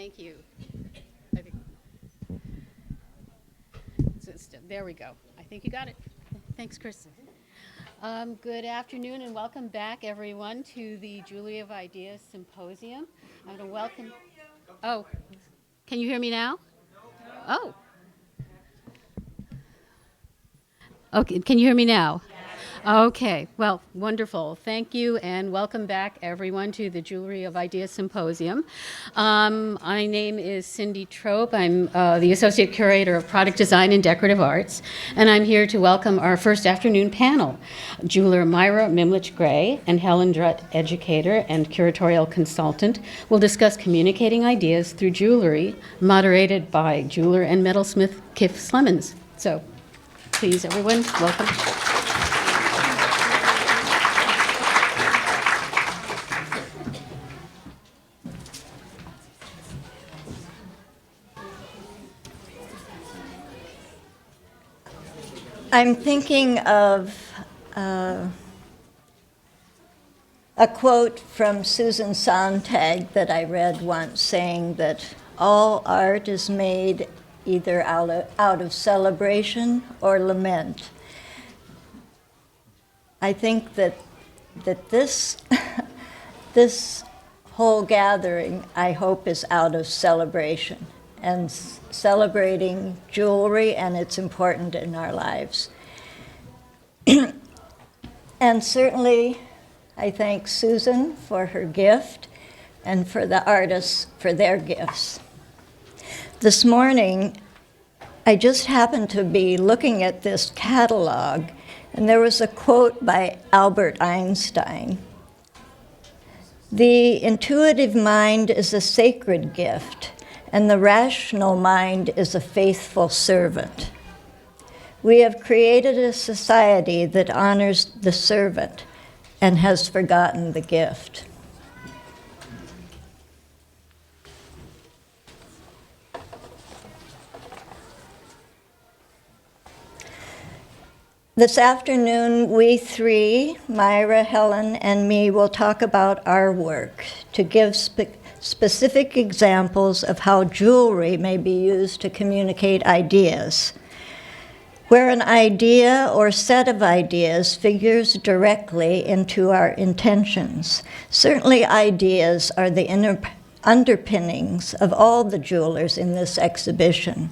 Thank you. I think, there we go. I think you got it. Thanks, Chris. Good afternoon and welcome back, everyone, to the Jewelry of Ideas Symposium. I want to welcome. Oh, can you hear me now? Oh. Okay, can you hear me now? Okay, well, wonderful. Thank you and welcome back, everyone, to the Jewelry of Ideas Symposium. My name is Cindy Trope. I'm the Associate Curator of Product Design and Decorative Arts, and I'm here to welcome our first afternoon panel. Jeweler Myra Mimlitsch-Gray and Helen Drutt, educator and curatorial consultant, will discuss communicating ideas through jewelry, moderated by jeweler and metalsmith Kiff Slemmons. So, please, everyone, welcome. I'm thinking of a quote from Susan Sontag that I read once saying that all art is made either out of celebration or lament. I think that this this whole gathering, I hope, is out of celebration and celebrating jewelry, and it's important in our lives. And certainly, I thank Susan for her gift and for the artists for their gifts. This morning, I just happened to be looking at this catalog, and there was a quote by Albert Einstein. "The intuitive mind is a sacred gift, and the rational mind is a faithful servant. We have created a society that honors the servant and has forgotten the gift." This afternoon, we three, Myra, Helen, and me, will talk about our work to give specific examples of how jewelry may be used to communicate ideas. Where an idea or set of ideas figures directly into our intentions. Certainly ideas are the underpinnings of all the jewelers in this exhibition,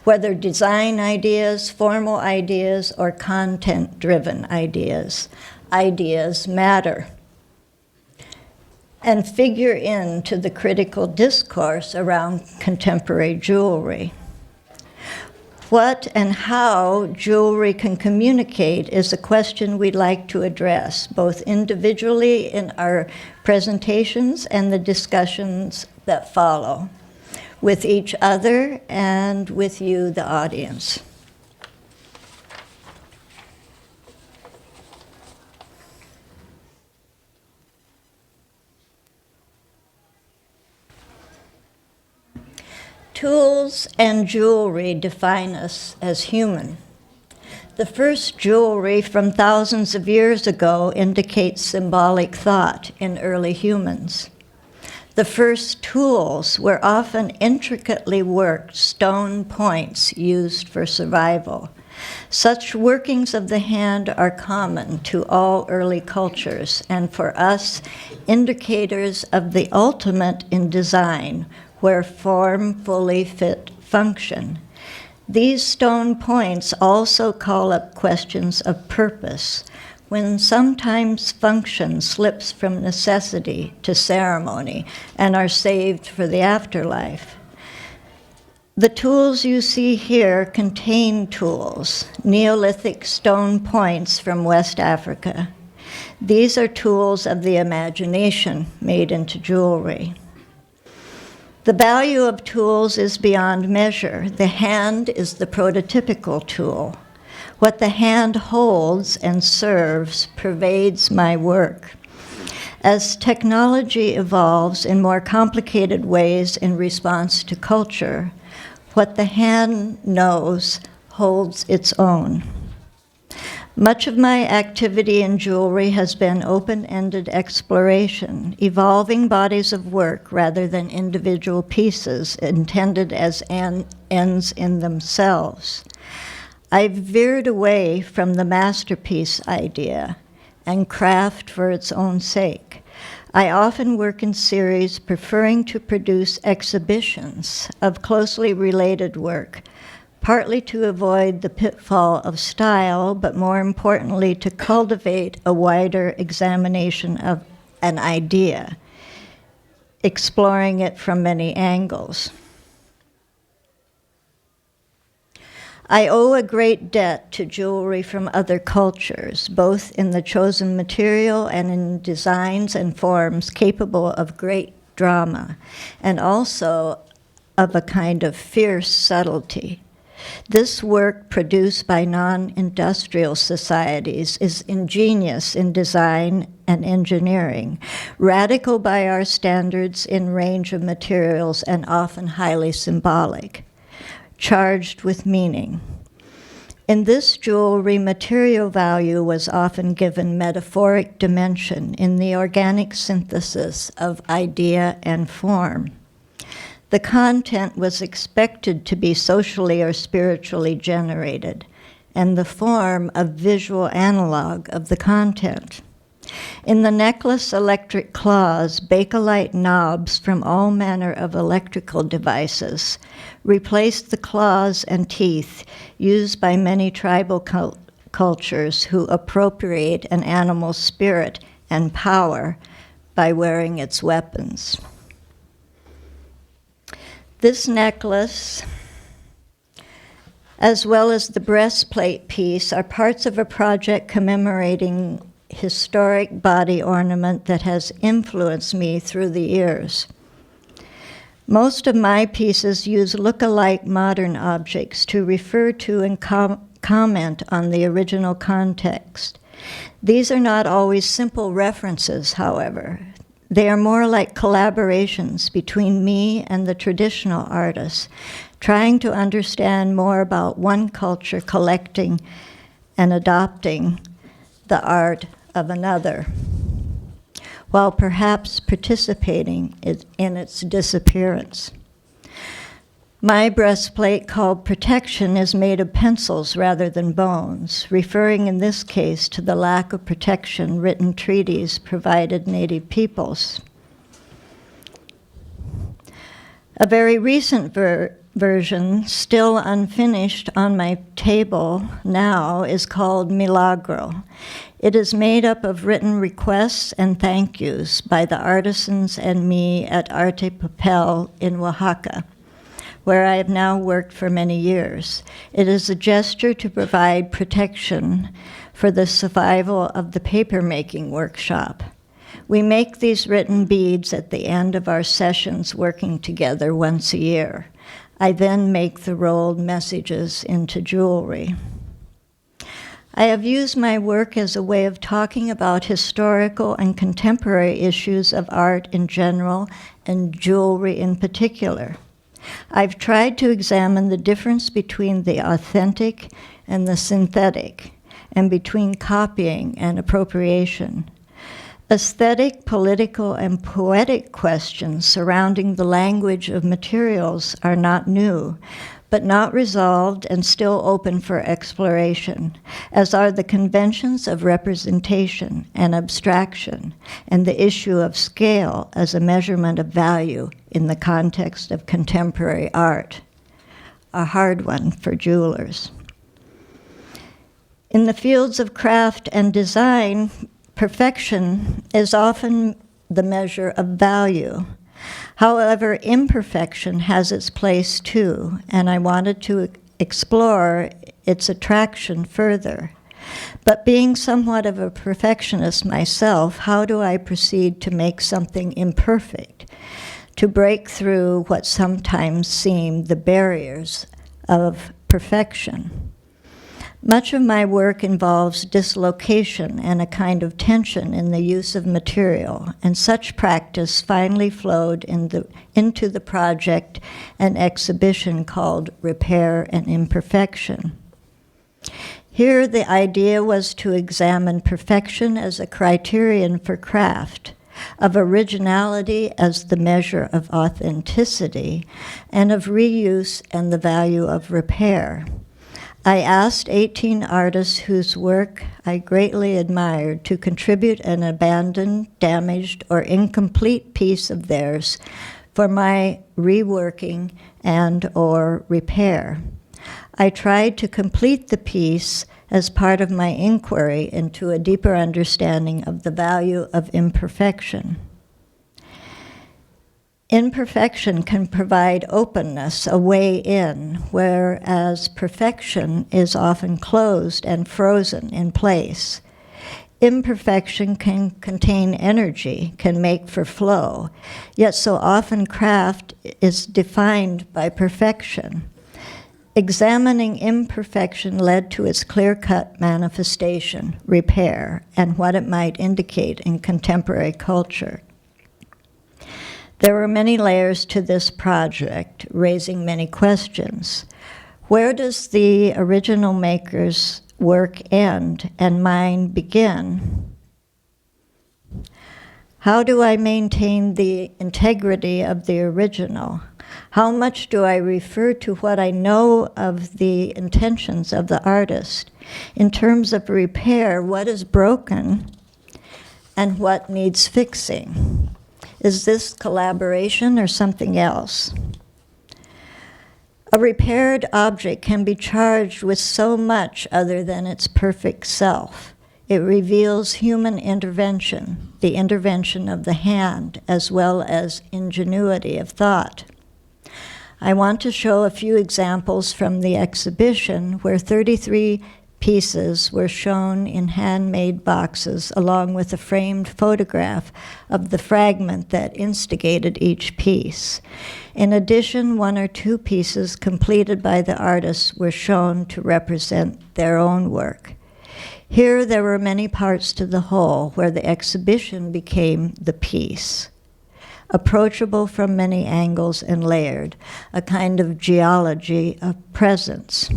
whether design ideas, formal ideas, or content-driven ideas. Ideas matter and figure into the critical discourse around contemporary jewelry. What and how jewelry can communicate is a question we'd like to address, both individually in our presentations and the discussions that follow, with each other and with you, the audience. Tools and jewelry define us as human. The first jewelry from thousands of years ago indicates symbolic thought in early humans. The first tools were often intricately worked stone points used for survival. Such workings of the hand are common to all early cultures, and for us, indicators of the ultimate in design, where form fully fit function. These stone points also call up questions of purpose, when sometimes function slips from necessity to ceremony and are saved for the afterlife. The tools you see here contain tools, Neolithic stone points from West Africa. These are tools of the imagination made into jewelry. The value of tools is beyond measure. The hand is the prototypical tool. What the hand holds and serves pervades my work. As technology evolves in more complicated ways in response to culture, what the hand knows holds its own. Much of my activity in jewelry has been open-ended exploration, evolving bodies of work rather than individual pieces intended as ends in themselves. I've veered away from the masterpiece idea and craft for its own sake. I often work in series, preferring to produce exhibitions of closely related work, partly to avoid the pitfall of style, but more importantly, to cultivate a wider examination of an idea, exploring it from many angles. I owe a great debt to jewelry from other cultures, both in the chosen material and in designs and forms capable of great drama, and also of a kind of fierce subtlety. This work produced by non-industrial societies is ingenious in design and engineering, radical by our standards in range of materials, and often highly symbolic, charged with meaning. In this jewelry, material value was often given metaphoric dimension in the organic synthesis of idea and form. The content was expected to be socially or spiritually generated, and the form a visual analog of the content. In the necklace electric claws, Bakelite knobs from all manner of electrical devices replaced the claws and teeth used by many tribal cultures who appropriate an animal's spirit and power by wearing its weapons. This necklace, as well as the breastplate piece, are parts of a project commemorating historic body ornament that has influenced me through the years. Most of my pieces use look-alike modern objects to refer to and comment on the original context. These are not always simple references, however. They are more like collaborations between me and the traditional artists, trying to understand more about one culture collecting and adopting the art of another, while perhaps participating in its disappearance. My breastplate, called Protection, is made of pencils rather than bones, referring in this case to the lack of protection written treaties provided Native peoples. A very recent version, still unfinished on my table now, is called Milagro. It is made up of written requests and thank yous by the artisans and me at Arte Papel in Oaxaca, where I have now worked for many years. It is a gesture to provide protection for the survival of the paper-making workshop. We make these written beads at the end of our sessions working together once a year. I then make the rolled messages into jewelry. I have used my work as a way of talking about historical and contemporary issues of art in general and jewelry in particular. I've tried to examine the difference between the authentic and the synthetic, and between copying and appropriation. Aesthetic, political, and poetic questions surrounding the language of materials are not new, but not resolved and still open for exploration, as are the conventions of representation and abstraction, and the issue of scale as a measurement of value in the context of contemporary art, a hard one for jewelers. In the fields of craft and design, perfection is often the measure of value. However, imperfection has its place too, and I wanted to explore its attraction further. But being somewhat of a perfectionist myself, how do I proceed to make something imperfect, to break through what sometimes seem the barriers of perfection? Much of my work involves dislocation and a kind of tension in the use of material, and such practice finally flowed into the project and exhibition called Repair and Imperfection. Here, the idea was to examine perfection as a criterion for craft, of originality as the measure of authenticity, and of reuse and the value of repair. I asked 18 artists whose work I greatly admired to contribute an abandoned, damaged, or incomplete piece of theirs for my reworking and/or repair. I tried to complete the piece as part of my inquiry into a deeper understanding of the value of imperfection. Imperfection can provide openness, a way in, whereas perfection is often closed and frozen in place. Imperfection can contain energy, can make for flow, yet so often craft is defined by perfection. Examining imperfection led to its clear-cut manifestation, repair, and what it might indicate in contemporary culture. There were many layers to this project, raising many questions. Where does the original maker's work end and mine begin? How do I maintain the integrity of the original? How much do I refer to what I know of the intentions of the artist? In terms of repair, what is broken and what needs fixing? Is this collaboration or something else? A repaired object can be charged with so much other than its perfect self. It reveals human intervention, the intervention of the hand, as well as ingenuity of thought. I want to show a few examples from the exhibition where 33 pieces were shown in handmade boxes along with a framed photograph of the fragment that instigated each piece. In addition, 1 or 2 pieces completed by the artists were shown to represent their own work. Here there were many parts to the whole where the exhibition became the piece. Approachable from many angles and layered, a kind of geology of presence.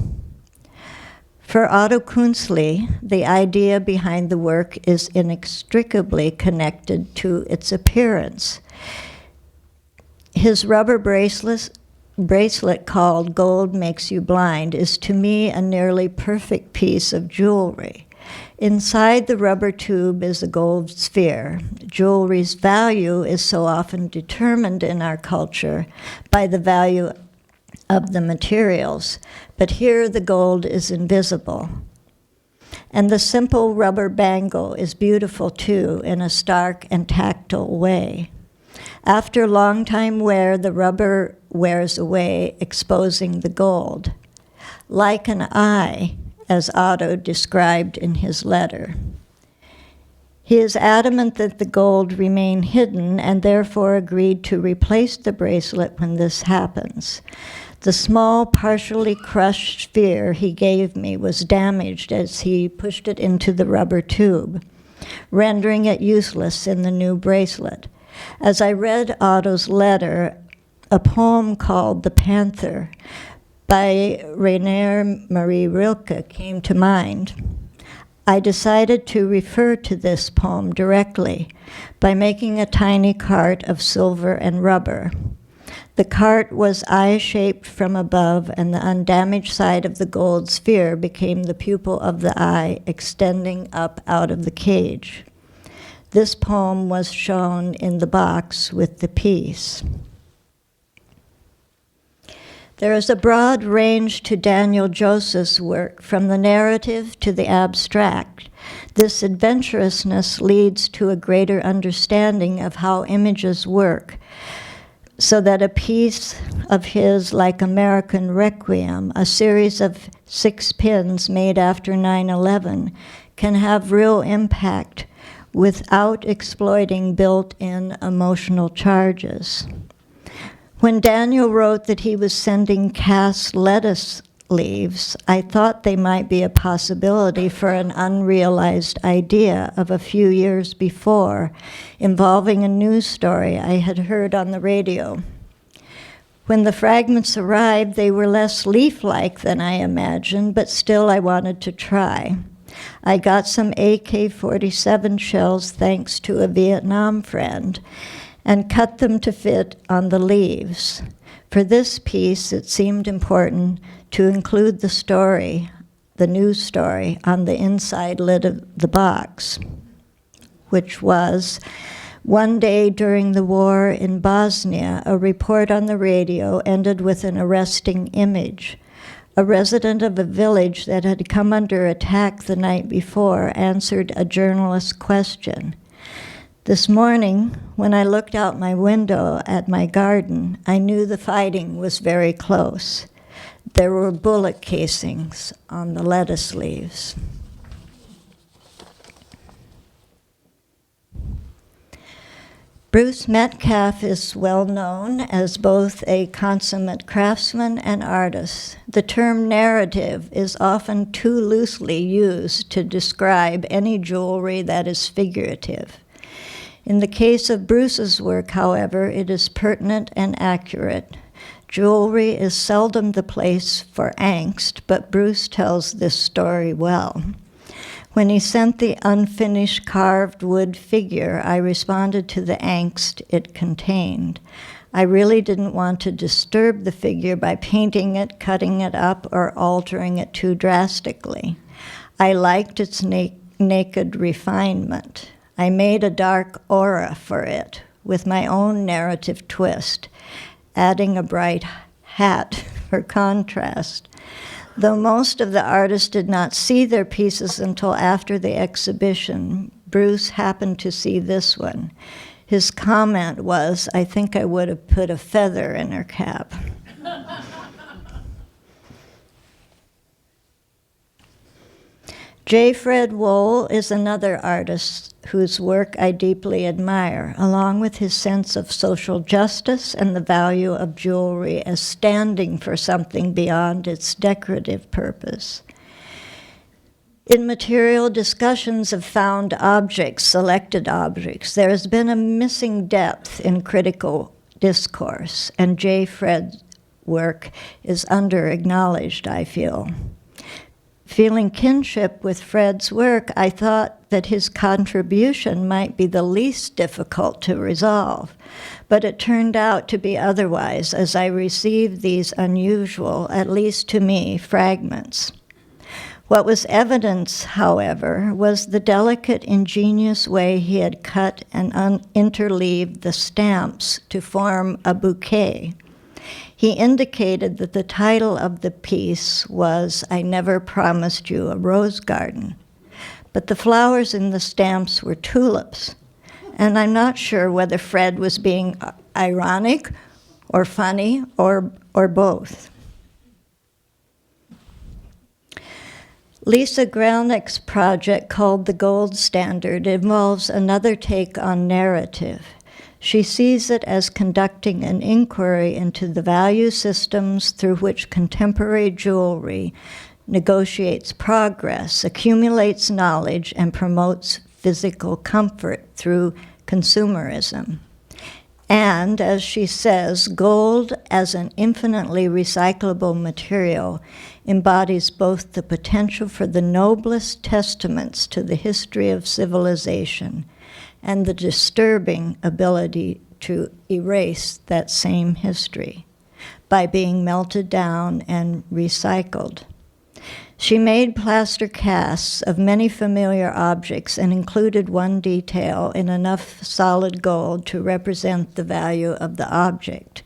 For Otto Künzli, the idea behind the work is inextricably connected to its appearance. His rubber bracelet called Gold Makes You Blind is to me a nearly perfect piece of jewelry. Inside the rubber tube is a gold sphere. Jewelry's value is so often determined in our culture by the value of the materials, but here the gold is invisible. And the simple rubber bangle is beautiful too, in a stark and tactile way. After long time wear, the rubber wears away, exposing the gold. Like an eye, as Otto described in his letter. He is adamant that the gold remain hidden and therefore agreed to replace the bracelet when this happens. The small, partially crushed sphere he gave me was damaged as he pushed it into the rubber tube, rendering it useless in the new bracelet. As I read Otto's letter, a poem called The Panther by Rainer Maria Rilke came to mind. I decided to refer to this poem directly by making a tiny cart of silver and rubber. The cart was eye-shaped from above, and the undamaged side of the gold sphere became the pupil of the eye extending up out of the cage. This poem was shown in the box with the piece. There is a broad range to Daniel Joseph's work, from the narrative to the abstract. This adventurousness leads to a greater understanding of how images work, so that a piece of his, like American Requiem, a series of 6 pins made after 9/11, can have real impact without exploiting built-in emotional charges. When Daniel wrote that he was sending cast lettuce leaves, I thought they might be a possibility for an unrealized idea of a few years before, involving a news story I had heard on the radio. When the fragments arrived, they were less leaf-like than I imagined, but still I wanted to try. I got some AK-47 shells thanks to a Vietnam friend, and cut them to fit on the leaves. For this piece, it seemed important to include the story, the news story, on the inside lid of the box, which was, one day during the war in Bosnia, a report on the radio ended with an arresting image. A resident of a village that had come under attack the night before answered a journalist's question. This morning, when I looked out my window at my garden, I knew the fighting was very close. There were bullet casings on the lettuce leaves. Bruce Metcalf is well known as both a consummate craftsman and artist. The term narrative is often too loosely used to describe any jewelry that is figurative. In the case of Bruce's work, however, it is pertinent and accurate. Jewelry is seldom the place for angst, but Bruce tells this story well. When he sent the unfinished carved wood figure, I responded to the angst it contained. I really didn't want to disturb the figure by painting it, cutting it up, or altering it too drastically. I liked its naked refinement. I made a dark aura for it with my own narrative twist, adding a bright hat for contrast. Though most of the artists did not see their pieces until after the exhibition, Bruce happened to see this one. His comment was, "I think I would have put a feather in her cap." J. Fred Wohl is another artist whose work I deeply admire, along with his sense of social justice and the value of jewelry as standing for something beyond its decorative purpose. In material discussions of found objects, selected objects, there has been a missing depth in critical discourse, and J. Fred's work is under-acknowledged, I feel. Feeling kinship with Fred's work, I thought that his contribution might be the least difficult to resolve, but it turned out to be otherwise as I received these unusual, at least to me, fragments. What was evidence, however, was the delicate, ingenious way he had cut and interleaved the stamps to form a bouquet. He indicated that the title of the piece was "I Never Promised You a Rose Garden," but the flowers in the stamps were tulips, and I'm not sure whether Fred was being ironic or funny or both. Lisa Gralnick's project, called The Gold Standard, involves another take on narrative. She sees it as conducting an inquiry into the value systems through which contemporary jewelry negotiates progress, accumulates knowledge, and promotes physical comfort through consumerism. And, as she says, gold as an infinitely recyclable material embodies both the potential for the noblest testaments to the history of civilization and the disturbing ability to erase that same history by being melted down and recycled. She made plaster casts of many familiar objects and included one detail in enough solid gold to represent the value of the object.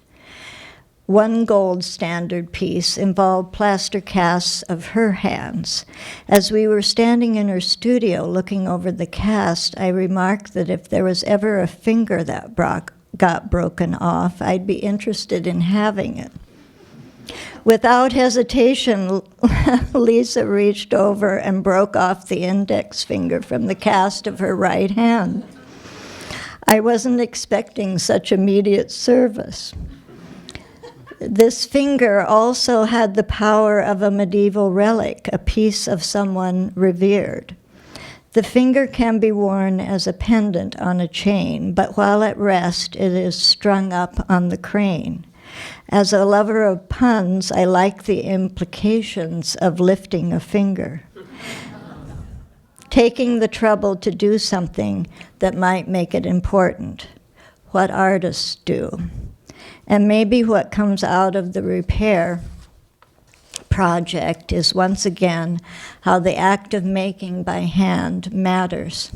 One gold standard piece involved plaster casts of her hands. As we were standing in her studio looking over the cast, I remarked that if there was ever a finger that got broken off, I'd be interested in having it. Without hesitation, Lisa reached over and broke off the index finger from the cast of her right hand. I wasn't expecting such immediate service. This finger also had the power of a medieval relic, a piece of someone revered. The finger can be worn as a pendant on a chain, but while at rest, it is strung up on the crane. As a lover of puns, I like the implications of lifting a finger. Taking the trouble to do something that might make it important, what artists do. And maybe what comes out of the repair project is once again how the act of making by hand matters.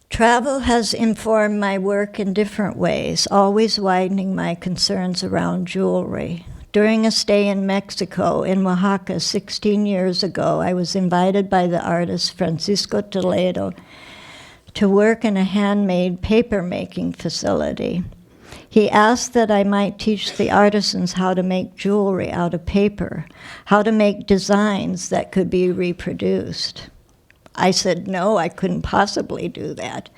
Travel has informed my work in different ways, always widening my concerns around jewelry. During a stay in Mexico, in Oaxaca, 16 years ago, I was invited by the artist Francisco Toledo to work in a handmade paper-making facility. He asked that I might teach the artisans how to make jewelry out of paper, how to make designs that could be reproduced. I said, no, I couldn't possibly do that.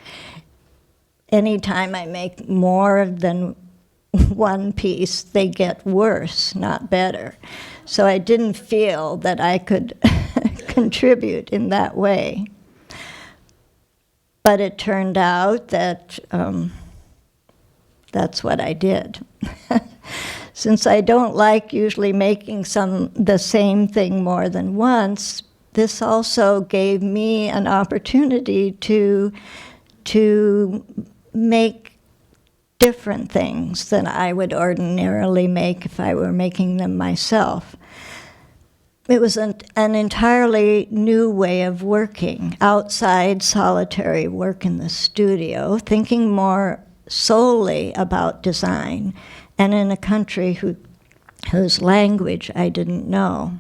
Anytime I make more than one piece, they get worse, not better. So I didn't feel that I could contribute in that way. But it turned out that that's what I did. Since I don't like usually making the same thing more than once, this also gave me an opportunity to make different things than I would ordinarily make if I were making them myself. It was an entirely new way of working, outside solitary work in the studio, thinking more solely about design, and in a country whose language I didn't know.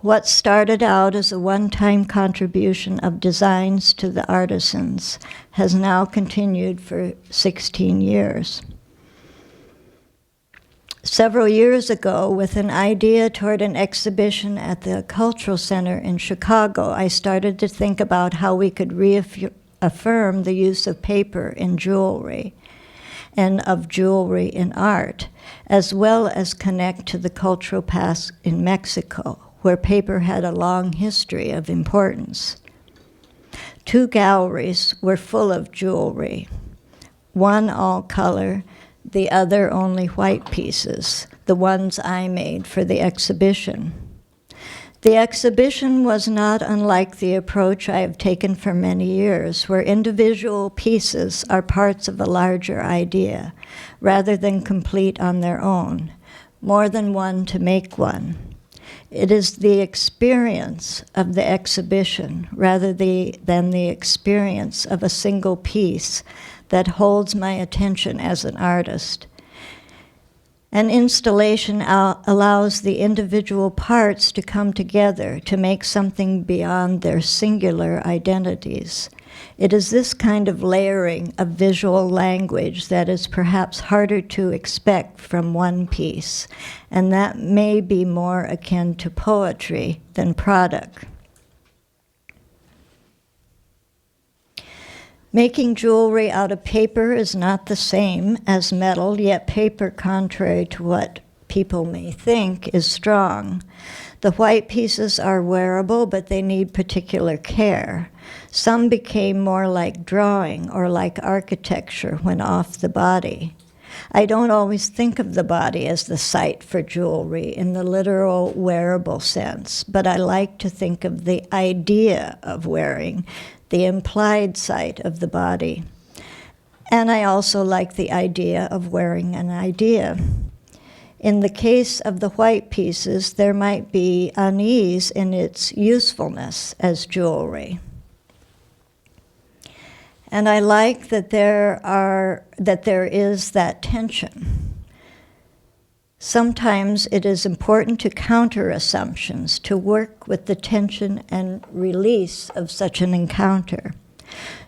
What started out as a one-time contribution of designs to the artisans has now continued for 16 years. Several years ago, with an idea toward an exhibition at the Cultural Center in Chicago, I started to think about how we could reaffirm the use of paper in jewelry and of jewelry in art, as well as connect to the cultural past in Mexico, where paper had a long history of importance. 2 galleries were full of jewelry, one all color, the other only white pieces, the ones I made for the exhibition. The exhibition was not unlike the approach I have taken for many years, where individual pieces are parts of a larger idea, rather than complete on their own, more than one to make one. It is the experience of the exhibition rather than the experience of a single piece that holds my attention as an artist. An installation allows the individual parts to come together to make something beyond their singular identities. It is this kind of layering of visual language that is perhaps harder to expect from one piece, and that may be more akin to poetry than product. Making jewelry out of paper is not the same as metal, yet paper, contrary to what people may think, is strong. The white pieces are wearable, but they need particular care. Some became more like drawing or like architecture when off the body. I don't always think of the body as the site for jewelry in the literal wearable sense, but I like to think of the idea of wearing, the implied site of the body. And I also like the idea of wearing an idea. In the case of the white pieces, there might be unease in its usefulness as jewelry. And I like that there is that tension. Sometimes it is important to counter assumptions, to work with the tension and release of such an encounter.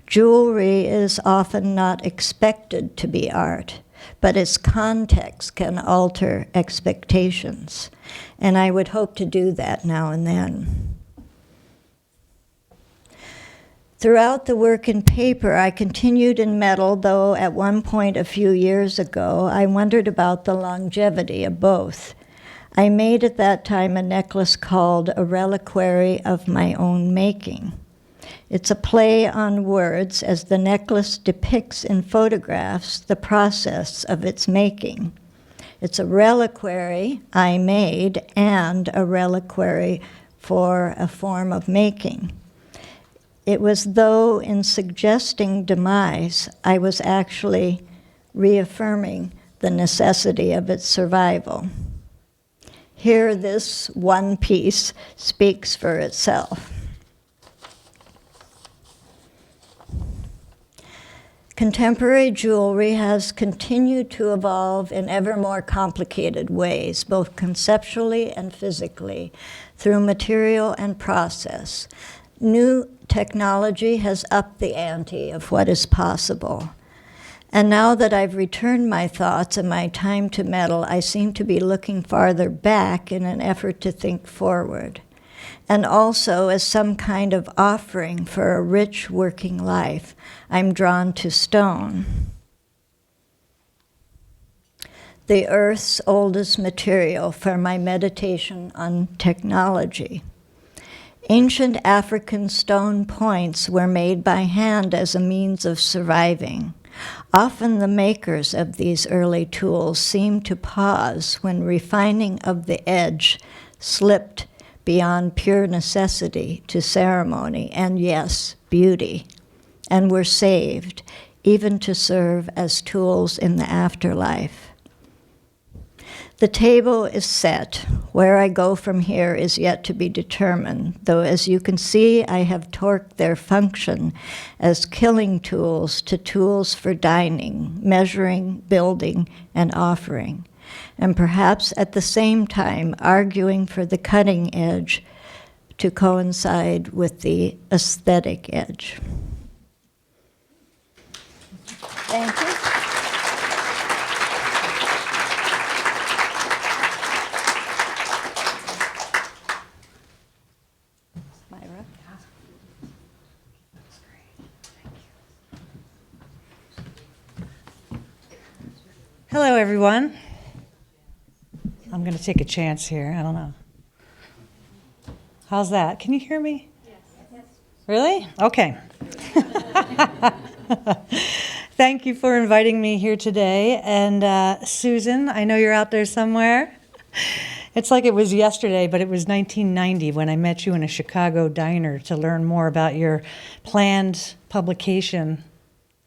Jewelry is often not expected to be art, but its context can alter expectations. And I would hope to do that now and then. Throughout the work in paper, I continued in metal, though at one point a few years ago, I wondered about the longevity of both. I made at that time a necklace called A Reliquary of My Own Making. It's a play on words as the necklace depicts in photographs the process of its making. It's a reliquary I made and a reliquary for a form of making. It was though in suggesting demise, I was actually reaffirming the necessity of its survival. Here, this one piece speaks for itself. Contemporary jewelry has continued to evolve in ever more complicated ways, both conceptually and physically, through material and process. New technology has upped the ante of what is possible. And now that I've returned my thoughts and my time to metal, I seem to be looking farther back in an effort to think forward. And also, as some kind of offering for a rich working life, I'm drawn to stone. The earth's oldest material for my meditation on technology. Ancient African stone points were made by hand as a means of surviving. Often the makers of these early tools seemed to pause when refining of the edge slipped beyond pure necessity to ceremony and, yes, beauty, and were saved, even to serve as tools in the afterlife. The table is set. Where I go from here is yet to be determined, though as you can see, I have torqued their function as killing tools to tools for dining, measuring, building, and offering, and perhaps at the same time arguing for the cutting edge to coincide with the aesthetic edge. Thank you. Myra. Hello, everyone. I'm going to take a chance here. I don't know. How's that? Can you hear me? Yes. Really? Okay. Thank you for inviting me here today. And Susan, I know you're out there somewhere. It's like it was yesterday, but it was 1990 when I met you in a Chicago diner to learn more about your planned publication,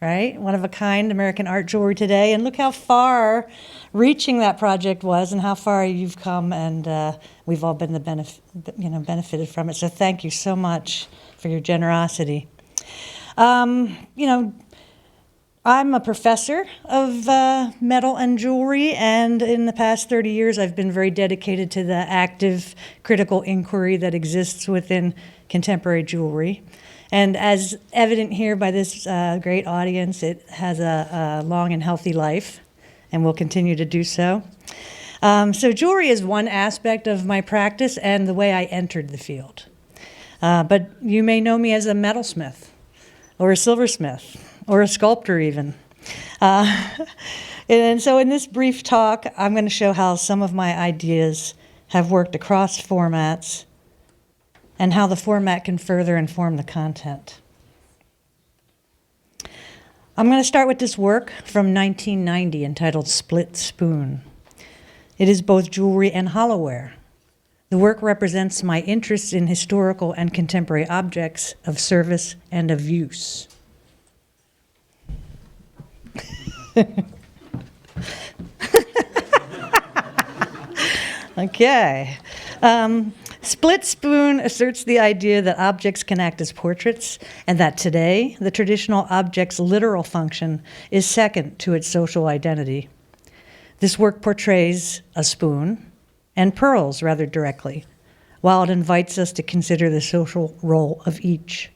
right? One of a kind, American Art Jewelry Today. And look how far reaching that project was and how far you've come, and we've all been benefited from it. So thank you so much for your generosity. I'm a professor of metal and jewelry, and in the past 30 years, I've been very dedicated to the active critical inquiry that exists within contemporary jewelry. And as evident here by this great audience, it has a long and healthy life, and will continue to do so. So jewelry is one aspect of my practice and the way I entered the field. But you may know me as a metalsmith, or a silversmith, or a sculptor even. And so in this brief talk, I'm going to show how some of my ideas have worked across formats and how the format can further inform the content. I'm going to start with this work from 1990 entitled Split Spoon. It is both jewelry and hollowware. The work represents my interest in historical and contemporary objects of service and of use. Okay. Split Spoon asserts the idea that objects can act as portraits, and that today, the traditional object's literal function is second to its social identity. This work portrays a spoon and pearls rather directly, while it invites us to consider the social role of each,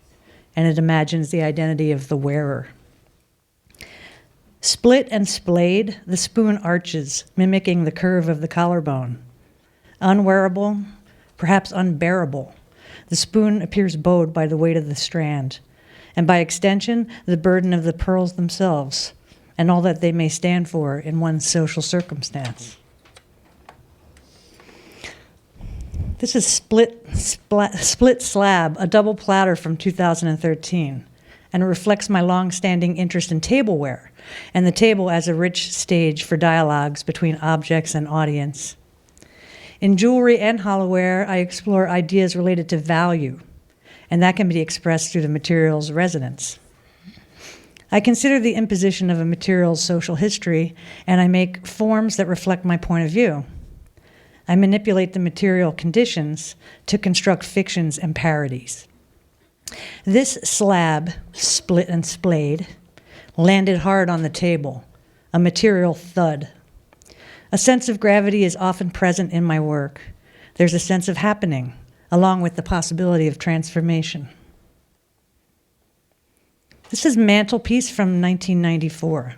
and it imagines the identity of the wearer. Split and splayed, the spoon arches, mimicking the curve of the collarbone. Unwearable, perhaps unbearable, the spoon appears bowed by the weight of the strand, and by extension, the burden of the pearls themselves, and all that they may stand for in one's social circumstance. This is Split Slab, a double platter from 2013, and it reflects my long-standing interest in tableware, and the table as a rich stage for dialogues between objects and audience. In jewelry and hollowware, I explore ideas related to value, and that can be expressed through the material's resonance. I consider the imposition of a material's social history, and I make forms that reflect my point of view. I manipulate the material conditions to construct fictions and parodies. This slab, split and splayed, landed hard on the table, a material thud. A sense of gravity is often present in my work. There's a sense of happening, along with the possibility of transformation. This is Mantelpiece from 1994.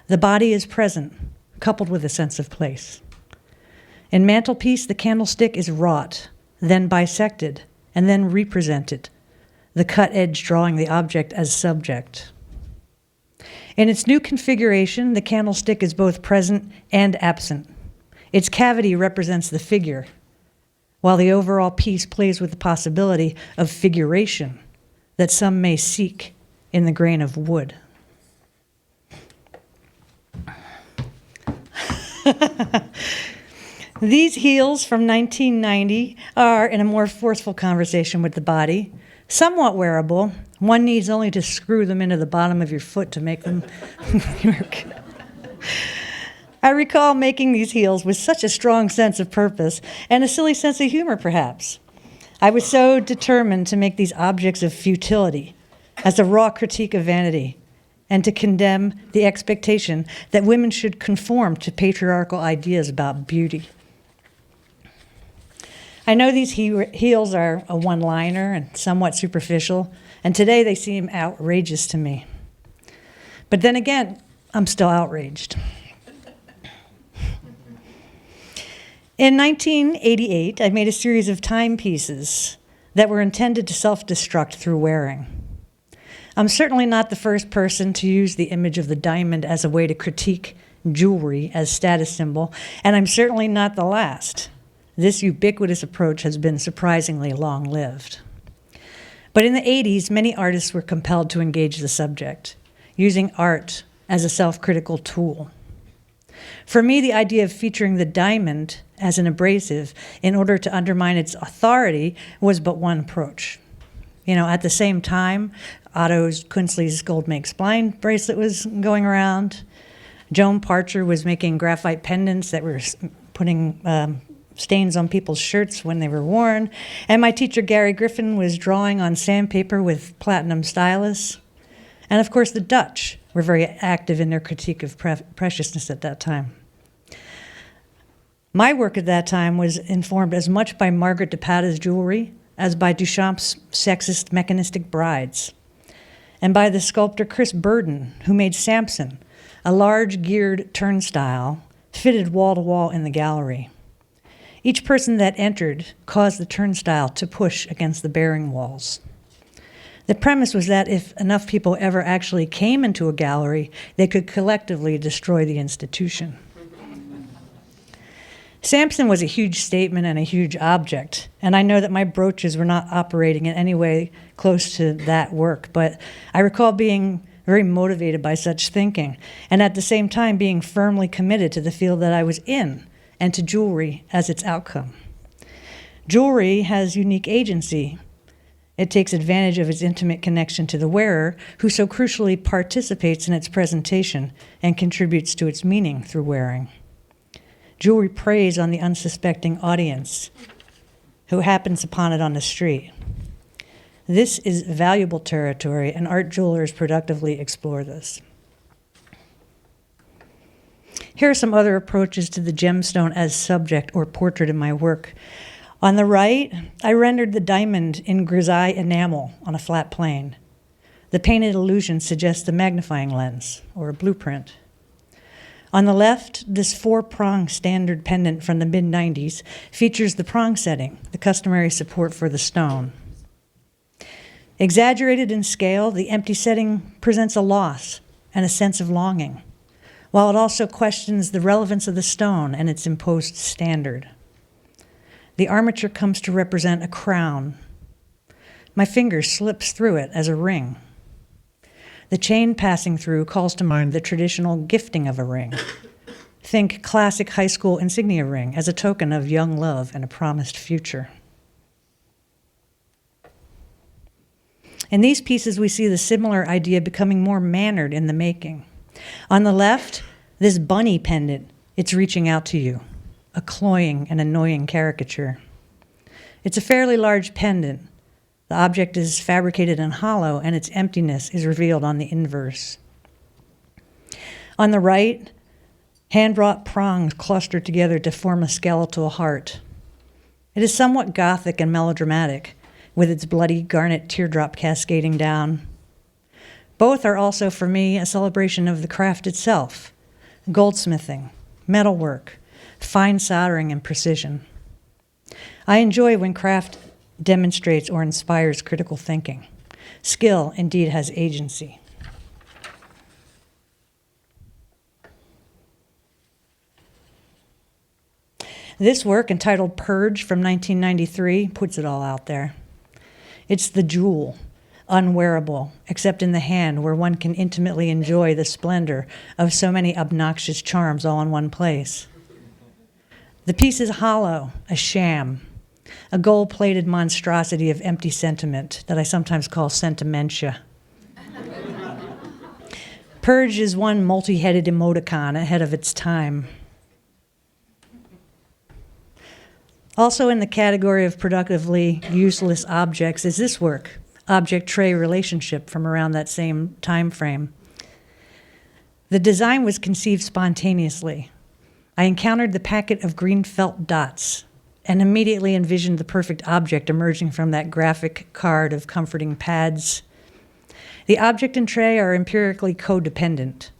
The body is present, coupled with a sense of place. In Mantelpiece, the candlestick is wrought, then bisected, and then represented, the cut edge drawing the object as subject. In its new configuration, the candlestick is both present and absent. Its cavity represents the figure, while the overall piece plays with the possibility of figuration that some may seek in the grain of wood. These heels from 1990 are in a more forceful conversation with the body, somewhat wearable. One needs only to screw them into the bottom of your foot to make them work. I recall making these heels with such a strong sense of purpose and a silly sense of humor, perhaps. I was so determined to make these objects of futility as a raw critique of vanity and to condemn the expectation that women should conform to patriarchal ideas about beauty. I know these heels are a one-liner and somewhat superficial, and today they seem outrageous to me. But then again, I'm still outraged. In 1988, I made a series of timepieces that were intended to self-destruct through wearing. I'm certainly not the first person to use the image of the diamond as a way to critique jewelry as status symbol, and I'm certainly not the last. This ubiquitous approach has been surprisingly long-lived. But in the 80s, many artists were compelled to engage the subject, using art as a self-critical tool. For me, the idea of featuring the diamond as an abrasive in order to undermine its authority was but one approach. At the same time, Otto Kunzli's Gold Makes Blind bracelet was going around. Joan Parcher was making graphite pendants that were putting stains on people's shirts when they were worn. And my teacher, Gary Griffin, was drawing on sandpaper with platinum stylus. And of course, the Dutch were very active in their critique of preciousness at that time. My work at that time was informed as much by Margaret de Pata's jewelry as by Duchamp's sexist mechanistic brides, and by the sculptor Chris Burden, who made Samson, a large geared turnstile fitted wall to wall in the gallery. Each person that entered caused the turnstile to push against the bearing walls. The premise was that if enough people ever actually came into a gallery, they could collectively destroy the institution. Samson was a huge statement and a huge object, and I know that my brooches were not operating in any way close to that work, but I recall being very motivated by such thinking, and at the same time being firmly committed to the field that I was in, and to jewelry as its outcome. Jewelry has unique agency. It takes advantage of its intimate connection to the wearer, who so crucially participates in its presentation and contributes to its meaning through wearing. Jewelry preys on the unsuspecting audience who happens upon it on the street. This is valuable territory, and art jewelers productively explore this. Here are some other approaches to the gemstone as subject or portrait in my work. On the right, I rendered the diamond in grisaille enamel on a flat plane. The painted illusion suggests a magnifying lens or a blueprint. On the left, this 4-prong standard pendant from the mid-90s features the prong setting, the customary support for the stone. Exaggerated in scale, the empty setting presents a loss and a sense of longing, while it also questions the relevance of the stone and its imposed standard. The armature comes to represent a crown. My finger slips through it as a ring. The chain passing through calls to mind the traditional gifting of a ring. Think classic high school insignia ring as a token of young love and a promised future. In these pieces, we see the similar idea becoming more mannered in the making. On the left, this bunny pendant, it's reaching out to you, a cloying and annoying caricature. It's a fairly large pendant. The object is fabricated and hollow, and its emptiness is revealed on the inverse. On the right, hand-wrought prongs cluster together to form a skeletal heart. It is somewhat gothic and melodramatic, with its bloody garnet teardrop cascading down. Both are also, for me, a celebration of the craft itself: goldsmithing, metalwork, fine soldering, and precision. I enjoy when craft demonstrates or inspires critical thinking. Skill indeed has agency. This work, entitled Purge from 1993, puts it all out there. It's the jewel, unwearable, except in the hand, where one can intimately enjoy the splendor of so many obnoxious charms all in one place. The piece is hollow, a sham, a gold-plated monstrosity of empty sentiment that I sometimes call sentimentia. Purge is one multi-headed emoticon ahead of its time. Also in the category of productively useless objects is this work, Object-Tray Relationship, from around that same time frame. The design was conceived spontaneously. I encountered the packet of green felt dots and immediately envisioned the perfect object emerging from that graphic card of comforting pads. The object and tray are empirically codependent.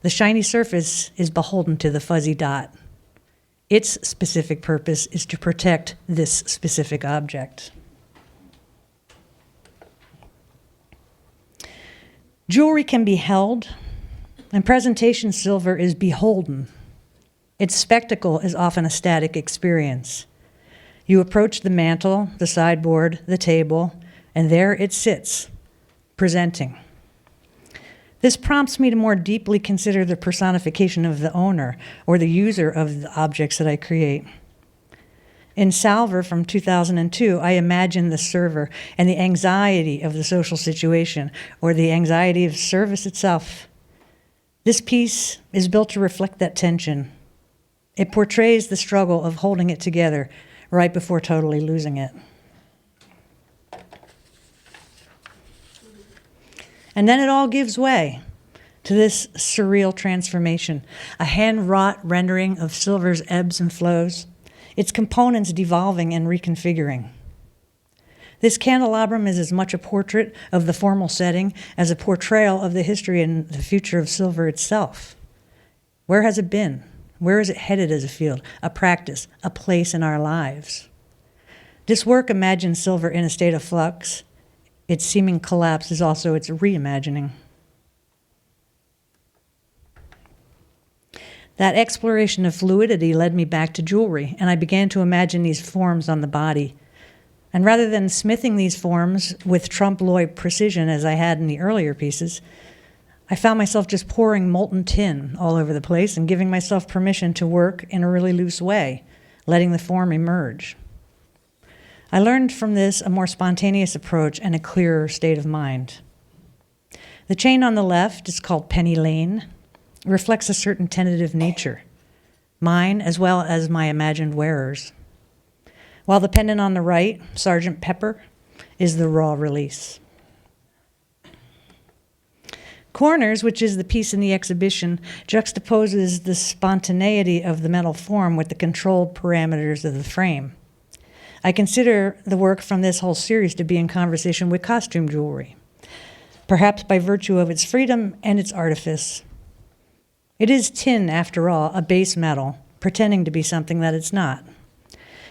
The shiny surface is beholden to the fuzzy dot. Its specific purpose is to protect this specific object. Jewelry can be held, and presentation silver is beholden. Its spectacle is often a static experience. You approach the mantle, the sideboard, the table, and there it sits, presenting. This prompts me to more deeply consider the personification of the owner or the user of the objects that I create. In Salver from 2002, I imagine the server and the anxiety of the social situation or the anxiety of service itself. This piece is built to reflect that tension. It portrays the struggle of holding it together right before totally losing it. And then it all gives way to this surreal transformation, a hand-wrought rendering of silver's ebbs and flows, its components devolving and reconfiguring. This candelabrum is as much a portrait of the formal setting as a portrayal of the history and the future of silver itself. Where has it been? Where is it headed as a field, a practice, a place in our lives? This work imagines silver in a state of flux. Its seeming collapse is also its reimagining. That exploration of fluidity led me back to jewelry, and I began to imagine these forms on the body. And rather than smithing these forms with trompe-l'oeil precision as I had in the earlier pieces, I found myself just pouring molten tin all over the place and giving myself permission to work in a really loose way, letting the form emerge. I learned from this a more spontaneous approach and a clearer state of mind. The chain on the left is called Penny Lane. It reflects a certain tentative nature, mine as well as my imagined wearers. While the pendant on the right, Sergeant Pepper, is the raw release. Corners, which is the piece in the exhibition, juxtaposes the spontaneity of the metal form with the controlled parameters of the frame. I consider the work from this whole series to be in conversation with costume jewelry, perhaps by virtue of its freedom and its artifice. It is tin, after all, a base metal, pretending to be something that it's not.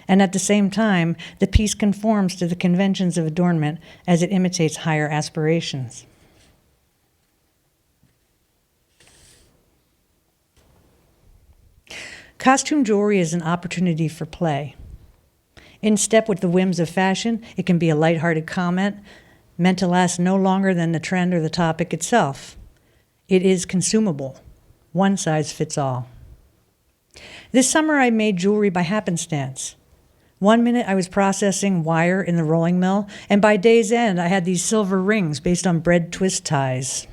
And at the same time, the piece conforms to the conventions of adornment as it imitates higher aspirations. Costume jewelry is an opportunity for play. In step with the whims of fashion, it can be a lighthearted comment meant to last no longer than the trend or the topic itself. It is consumable. One size fits all. This summer I made jewelry by happenstance. One minute I was processing wire in the rolling mill, and by day's end I had these silver rings based on bread twist ties.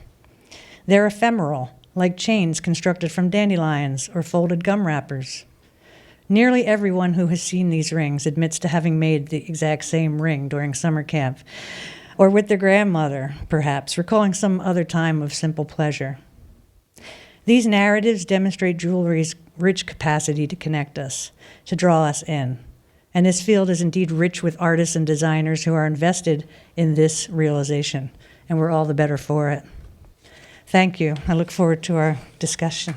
They're ephemeral, like chains constructed from dandelions or folded gum wrappers. Nearly everyone who has seen these rings admits to having made the exact same ring during summer camp, or with their grandmother, perhaps, recalling some other time of simple pleasure. These narratives demonstrate jewelry's rich capacity to connect us, to draw us in. And this field is indeed rich with artists and designers who are invested in this realization, and we're all the better for it. Thank you. I look forward to our discussion.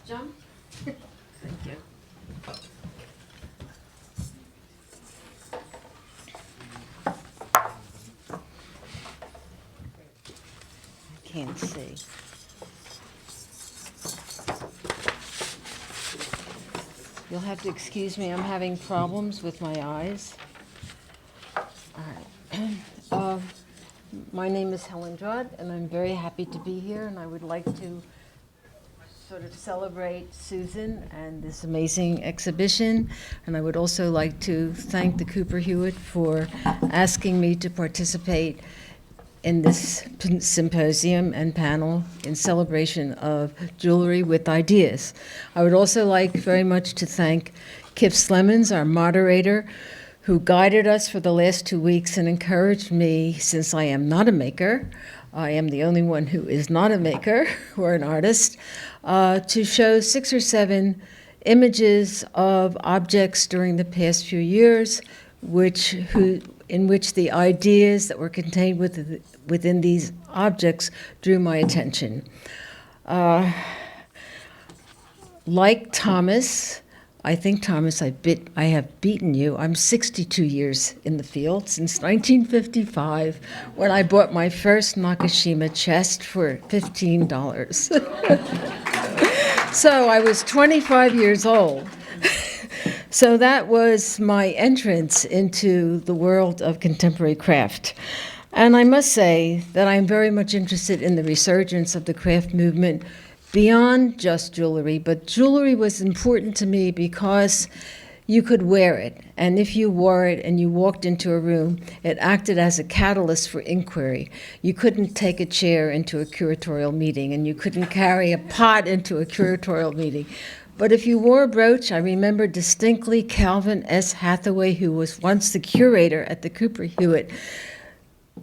John? Thank you. I can't see. You'll have to excuse me, I'm having problems with my eyes. All right. My name is Helen Drutt, and I'm very happy to be here, and I would like to sort of celebrate Susan and this amazing exhibition. And I would also like to thank the Cooper Hewitt for asking me to participate in this symposium and panel in celebration of jewelry with ideas. I would also like very much to thank Kiff Slemmons, our moderator, who guided us for the last 2 weeks and encouraged me, since I am not a maker, I am the only one who is not a maker or an artist, to show 6 or 7 images of objects during the past few years, in which the ideas that were contained within these objects drew my attention. Like Thomas, I think, Thomas, I have beaten you. I'm 62 years in the field, since 1955, when I bought my first Nakashima chest for $15. So I was 25 years old. So that was my entrance into the world of contemporary craft. And I must say that I'm very much interested in the resurgence of the craft movement beyond just jewelry, but jewelry was important to me because you could wear it. And if you wore it and you walked into a room, it acted as a catalyst for inquiry. You couldn't take a chair into a curatorial meeting, and you couldn't carry a pot into a curatorial meeting. But if you wore a brooch, I remember distinctly Calvin S. Hathaway, who was once the curator at the Cooper Hewitt,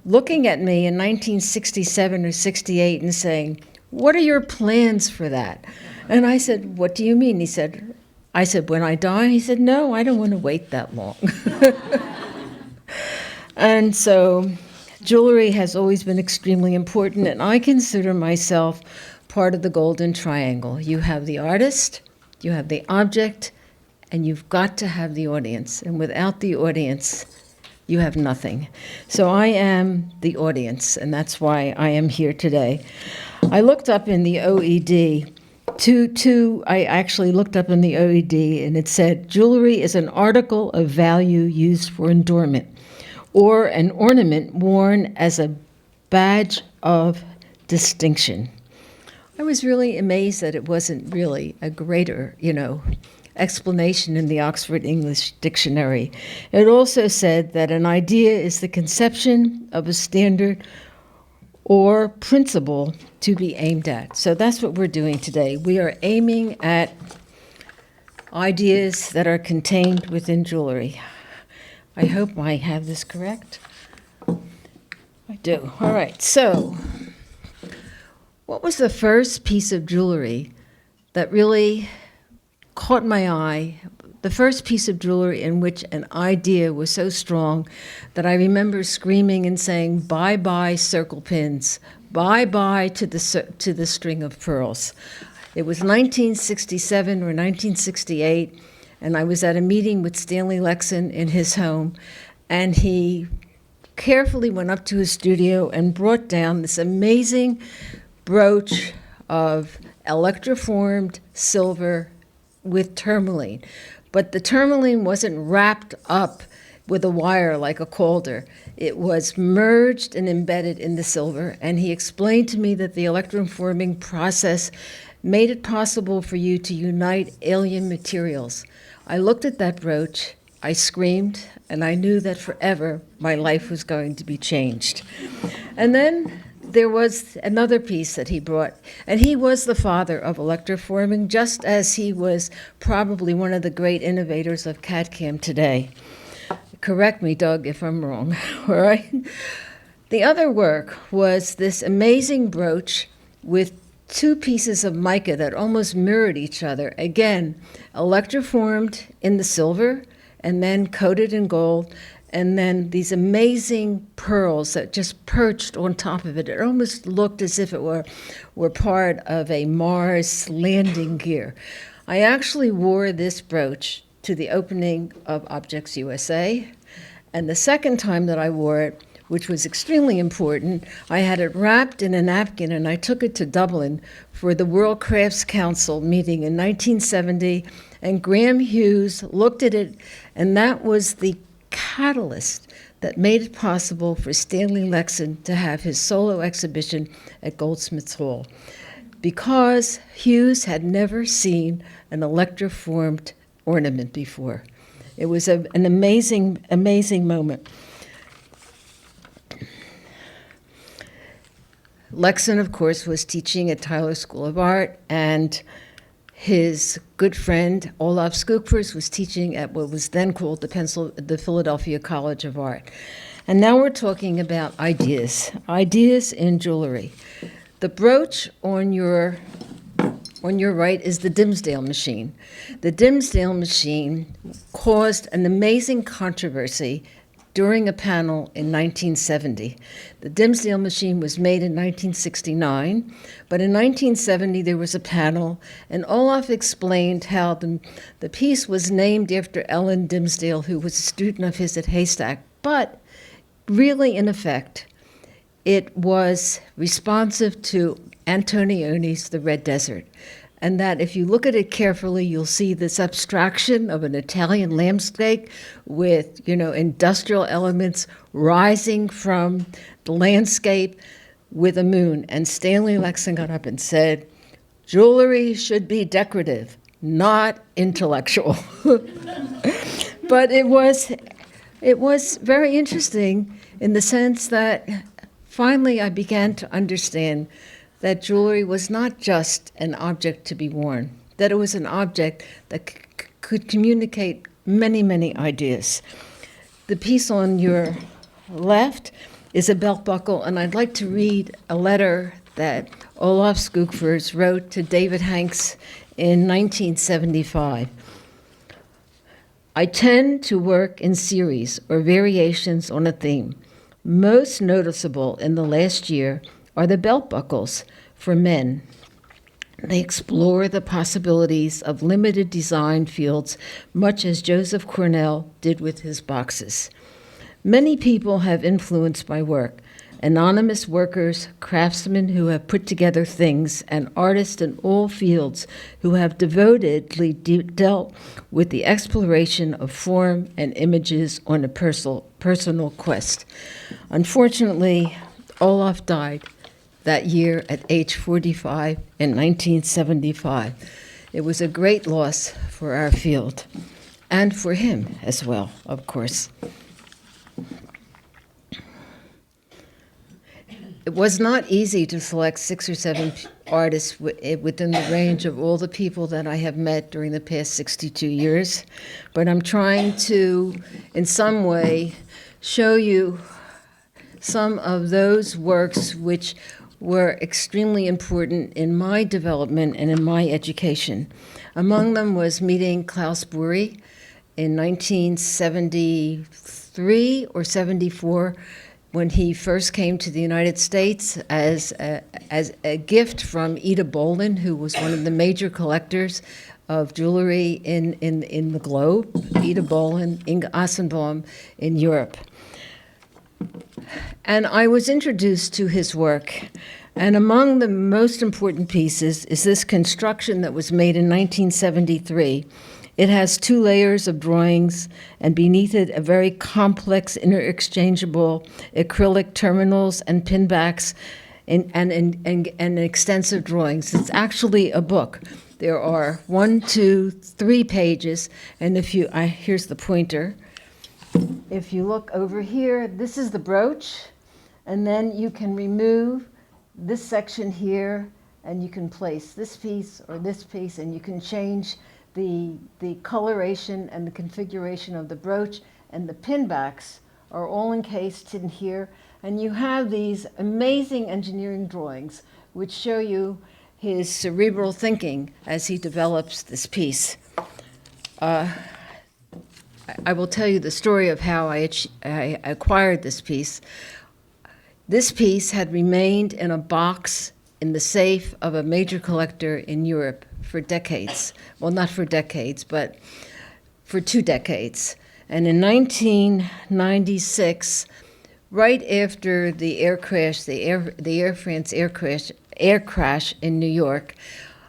looking at me in 1967 or 68 and saying, "What are your plans for that?" And I said, "What do you mean?" I said, "When I die?" He said, "No, I don't want to wait that long." And so jewelry has always been extremely important, and I consider myself part of the golden triangle. You have the artist, you have the object, and you've got to have the audience. And without the audience, you have nothing. So I am the audience, and that's why I am here today. I looked up in the OED, I actually looked up in the OED, and it said, jewelry is an article of value used for adornment, or an ornament worn as a badge of distinction. I was really amazed that it wasn't really a greater, explanation in the Oxford English Dictionary. It also said that an idea is the conception of a standard or principle to be aimed at. So that's what we're doing today. We are aiming at ideas that are contained within jewelry. I hope I have this correct. I do. All right. So what was the first piece of jewelry that really caught my eye? The first piece of jewelry in which an idea was so strong that I remember screaming and saying, "Bye-bye circle pins, bye-bye to the string of pearls." It was 1967 or 1968, And I was at a meeting with Stanley Lexon in his home, and he carefully went up to his studio and brought down this amazing brooch of electroformed silver with tourmaline. But the tourmaline wasn't wrapped up with a wire like a Calder. It was merged and embedded in the silver, and he explained to me that the electroforming process made it possible for you to unite alien materials. I looked at that brooch, I screamed, and I knew that forever my life was going to be changed. And then there was another piece that he brought, and he was the father of electroforming, just as he was probably one of the great innovators of CAD/CAM today. Correct me, Doug, if I'm wrong, all right? The other work was this amazing brooch with two pieces of mica that almost mirrored each other. Again, electroformed in the silver and then coated in gold, and then these amazing pearls that just perched on top of it. It almost looked as if it were part of a Mars landing gear. I actually wore this brooch to the opening of Objects USA, and the second time that I wore it, which was extremely important, I had it wrapped in a napkin, and I took it to Dublin for the World Crafts Council meeting in 1970, and Graham Hughes looked at it, and that was the catalyst that made it possible for Stanley Lexon to have his solo exhibition at Goldsmiths Hall, because Hughes had never seen an electroformed ornament before. It was an amazing, amazing moment. Lexon, of course, was teaching at Tyler School of Art, and his good friend Olaf Skogfors was teaching at what was then called the Philadelphia College of Art. And now we're talking about ideas in jewelry. The brooch on your right is the Dimsdale machine. The Dimsdale machine caused an amazing controversy during a panel in 1970. The Dimsdale machine was made in 1969, but in 1970 there was a panel, and Olaf explained how the piece was named after Ellen Dimsdale, who was a student of his at Haystack, but really, in effect, it was responsive to Antonioni's The Red Desert. And that if you look at it carefully, you'll see this abstraction of an Italian landscape with, industrial elements rising from the landscape with a moon. And Stanley Lexon got up and said, "Jewelry should be decorative, not intellectual." But it was very interesting in the sense that finally I began to understand that jewelry was not just an object to be worn, that it was an object that could communicate many, many ideas. The piece on your left is a belt buckle, and I'd like to read a letter that Olaf Skogfors wrote to David Hanks in 1975. "I tend to work in series or variations on a theme. Most noticeable in the last year are the belt buckles for men. They explore the possibilities of limited design fields, much as Joseph Cornell did with his boxes. Many people have influenced my work. Anonymous workers, craftsmen who have put together things, and artists in all fields who have devotedly dealt with the exploration of form and images on a personal quest." Unfortunately, Olaf died that year at age 45 in 1975. It was a great loss for our field, and for him as well, of course. It was not easy to select 6 or 7 artists within the range of all the people that I have met during the past 62 years, but I'm trying to, in some way, show you some of those works which were extremely important in my development and in my education. Among them was meeting Klaus Bury in 1973 or 74, when he first came to the United States as a gift from Ida Bolin, who was one of the major collectors of jewelry in the globe, Ida Bolin, Inge Assenbaum in Europe. And I was introduced to his work, and among the most important pieces is this construction that was made in 1973. It has 2 layers of drawings, and beneath it a very complex interchangeable acrylic terminals and pinbacks and extensive drawings. It's actually a book. There are 1, 2, 3 pages, and here's the pointer. If you look over here, this is the brooch, and then you can remove this section here, and you can place this piece or this piece, and you can change the coloration and the configuration of the brooch, and the pinbacks are all encased in here. And you have these amazing engineering drawings which show you his cerebral thinking as he develops this piece. I will tell you the story of how I acquired this piece. This piece had remained in a box in the safe of a major collector in Europe for decades. Well, not for decades, but for 2 decades. And in 1996, right after the air crash, the Air France air crash in New York,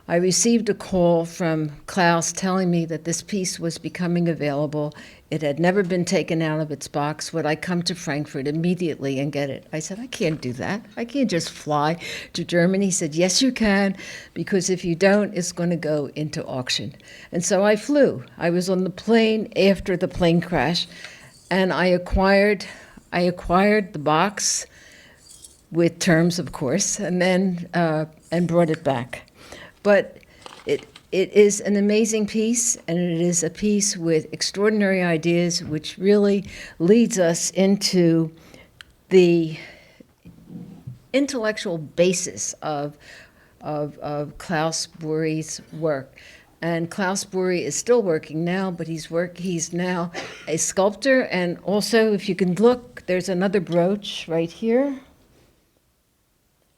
I received a call from Klaus telling me that this piece was becoming available. It had never been taken out of its box. Would I come to Frankfurt immediately and get it? I said, I can't do that. I can't just fly to Germany. He said, yes, you can, because if you don't, it's going to go into auction. And so I flew. I was on the plane after the plane crash, and I acquired the box with terms, of course, and then and brought it back. But it is an amazing piece, and it is a piece with extraordinary ideas, which really leads us into the intellectual basis of Klaus Boehry's work. And Klaus Boehry is still working now, but he's now a sculptor, and also, if you can look, there's another brooch right here.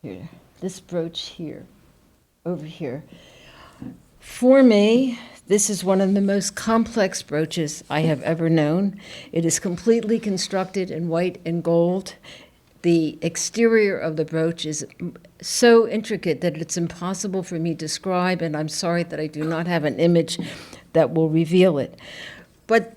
Here, this brooch here. Over here. For me, this is one of the most complex brooches I have ever known. It is completely constructed in white and gold. The exterior of the brooch is so intricate that it's impossible for me to describe, and I'm sorry that I do not have an image that will reveal it. But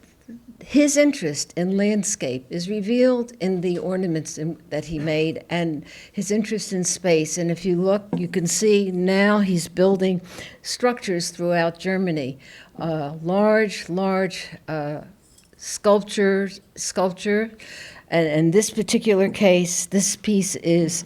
his interest in landscape is revealed in the ornaments that he made, and his interest in space. And if you look, you can see now he's building structures throughout Germany. Large sculpture. And in this particular case, this piece is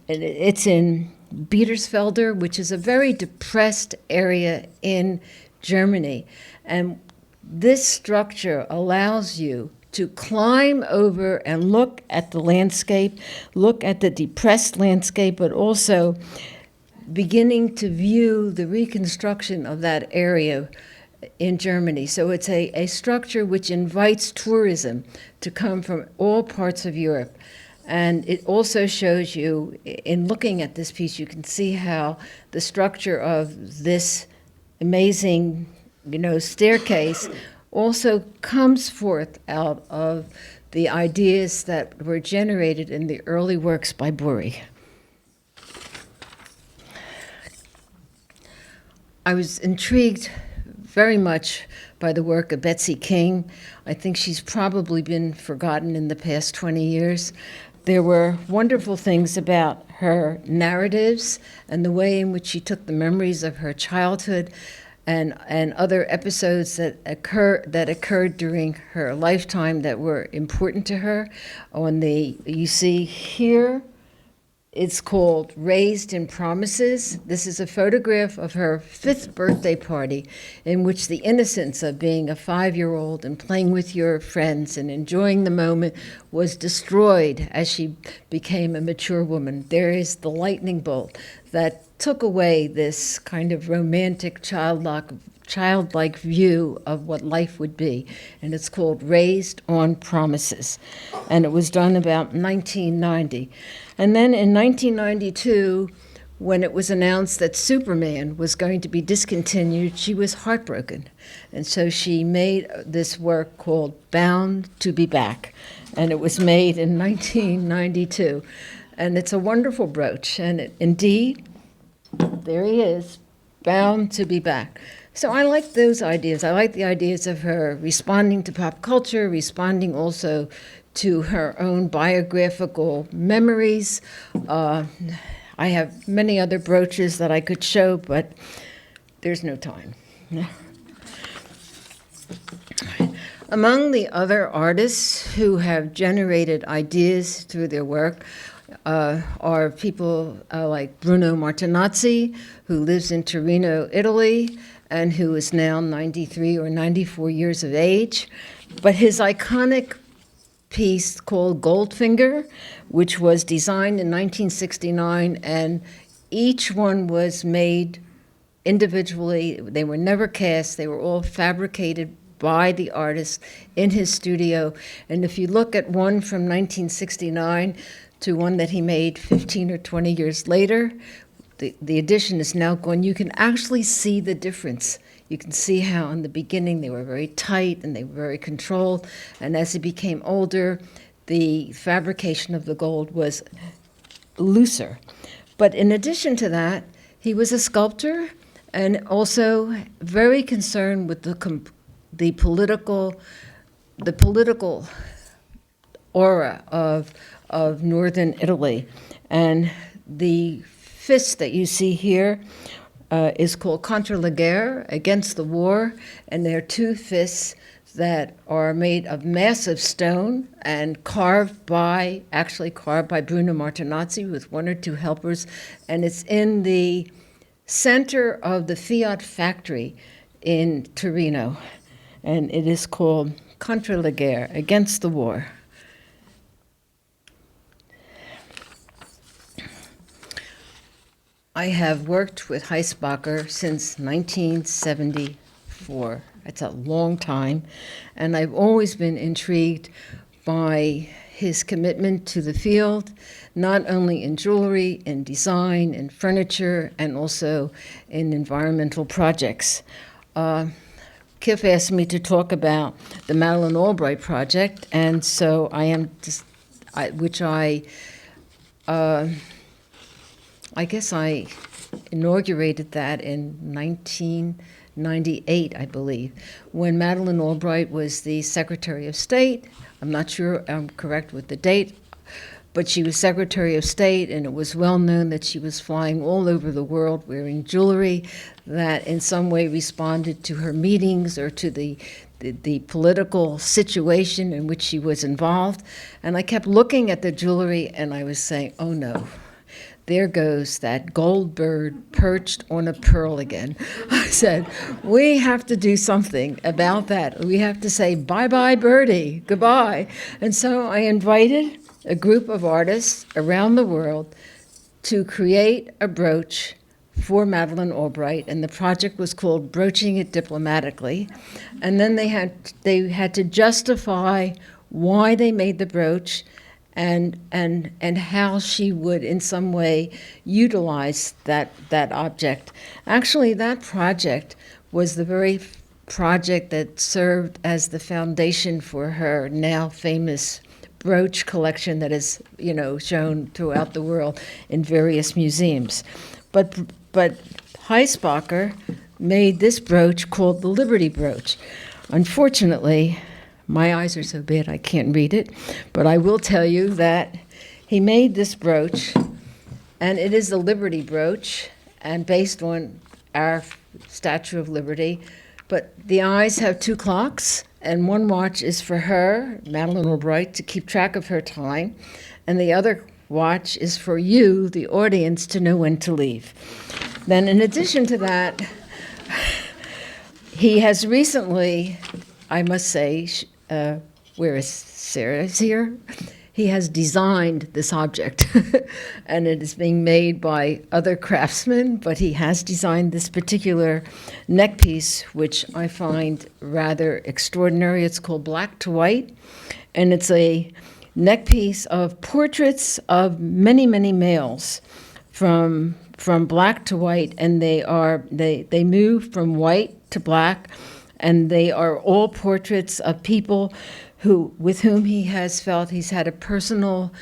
it's in Bietersfelder, which is a very depressed area in Germany. And this structure allows you to climb over and look at the landscape, look at the depressed landscape, but also beginning to view the reconstruction of that area in Germany. So it's a structure which invites tourism to come from all parts of Europe. And it also shows you, in looking at this piece, you can see how the structure of this amazing staircase also comes forth out of the ideas that were generated in the early works by Boehry. I was intrigued very much by the work of Betsy King. I think she's probably been forgotten in the past 20 years. There were wonderful things about her narratives and the way in which she took the memories of her childhood and other episodes that occurred during her lifetime that were important to her. You see here, it's called Raised in Promises. This is a photograph of her 5th birthday party, in which the innocence of being a 5-year-old and playing with your friends and enjoying the moment was destroyed as she became a mature woman. There is the lightning bolt that took away this kind of romantic, childlike view of what life would be. And it's called Raised on Promises. And it was done about 1990. And then in 1992, when it was announced that Superman was going to be discontinued, she was heartbroken. And so she made this work called Bound to Be Back. And it was made in 1992. And it's a wonderful brooch. And indeed, there he is, bound to be back. So I like those ideas. I like the ideas of her responding to pop culture, responding also to her own biographical memories. I have many other brooches that I could show, but there's no time. Among the other artists who have generated ideas through their work are people like Bruno Martinazzi, who lives in Torino, Italy, and who is now 93 or 94 years of age. But his iconic piece called Goldfinger, which was designed in 1969, and each one was made individually. They were never cast. They were all fabricated by the artist in his studio. And if you look at one from 1969 to one that he made 15 or 20 years later, the edition is now gone. You can actually see the difference. You can see how in the beginning they were very tight and they were very controlled, and as he became older, the fabrication of the gold was looser. But in addition to that, he was a sculptor and also very concerned with the political aura of northern Italy. And the fist that you see here is called Contre la Guerre, against the war, and there are two fists that are made of massive stone and carved by Bruno Martinazzi with one or two helpers, and it's in the center of the Fiat factory in Torino, and it is called Contre la Guerre, against the war. I have worked with Heisbacher since 1974. It's a long time, and I've always been intrigued by his commitment to the field, not only in jewelry, in design, in furniture, and also in environmental projects. Kiff asked me to talk about the Madeleine Albright project, and so I guess I inaugurated that in 1998, I believe, when Madeleine Albright was the Secretary of State. I'm not sure I'm correct with the date, but she was Secretary of State, and it was well known that she was flying all over the world wearing jewelry that in some way responded to her meetings or to the political situation in which she was involved. And I kept looking at the jewelry, and I was saying, oh no, there goes that gold bird perched on a pearl again. I said, we have to do something about that. We have to say, bye-bye, birdie, goodbye. And so I invited a group of artists around the world to create a brooch for Madeleine Albright, and the project was called Broaching It Diplomatically. And then they had to justify why they made the brooch and how she would in some way utilize that object. Actually, that project was the very project that served as the foundation for her now famous brooch collection that is, shown throughout the world in various museums. But Heisbacher made this brooch called the Liberty brooch. Unfortunately, my eyes are so bad I can't read it, but I will tell you that he made this brooch, and it is the Liberty brooch, and based on our Statue of Liberty, but the eyes have two clocks, and one watch is for her, Madeleine Albright, to keep track of her time, and the other watch is for you, the audience, to know when to leave. Then in addition to that, he has recently, I must say, where is Sarah? Is here? He has designed this object, and it is being made by other craftsmen, but he has designed this particular neck piece, which I find rather extraordinary. It's called Black to White, and it's a neck piece of portraits of many, many males from from black to white, and they move from white to black, and they are all portraits of people with whom he has felt he's had a personal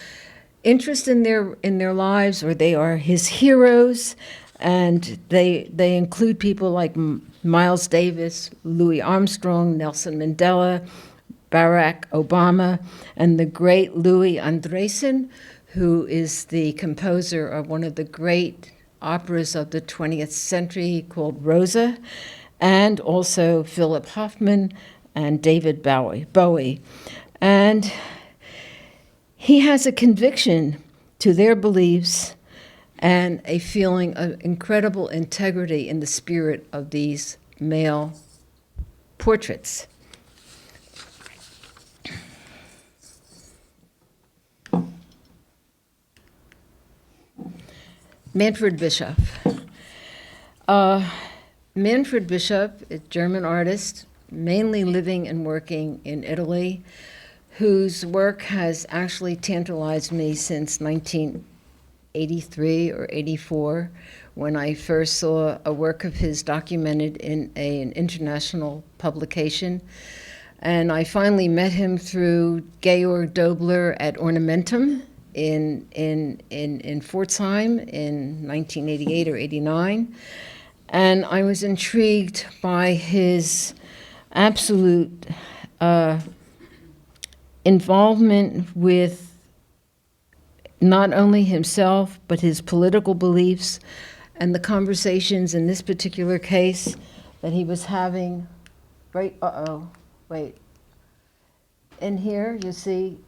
interest in their lives, or they are his heroes, and they include people like Miles Davis, Louis Armstrong, Nelson Mandela, Barack Obama, and the great Louis Andriessen, who is the composer of one of the great operas of the 20th century called Rosa, and also Philip Hoffman and David Bowie. And he has a conviction to their beliefs and a feeling of incredible integrity in the spirit of these male portraits. Manfred Bishop. Manfred Bishop, a German artist, mainly living and working in Italy, whose work has actually tantalized me since 1983 or 84, when I first saw a work of his documented in an international publication. And I finally met him through Georg Dobler at Ornamentum in Pforzheim in 1988 or 89. And I was intrigued by his absolute involvement with not only himself, but his political beliefs and the conversations in this particular case that he was having. Right, wait. In here, you see,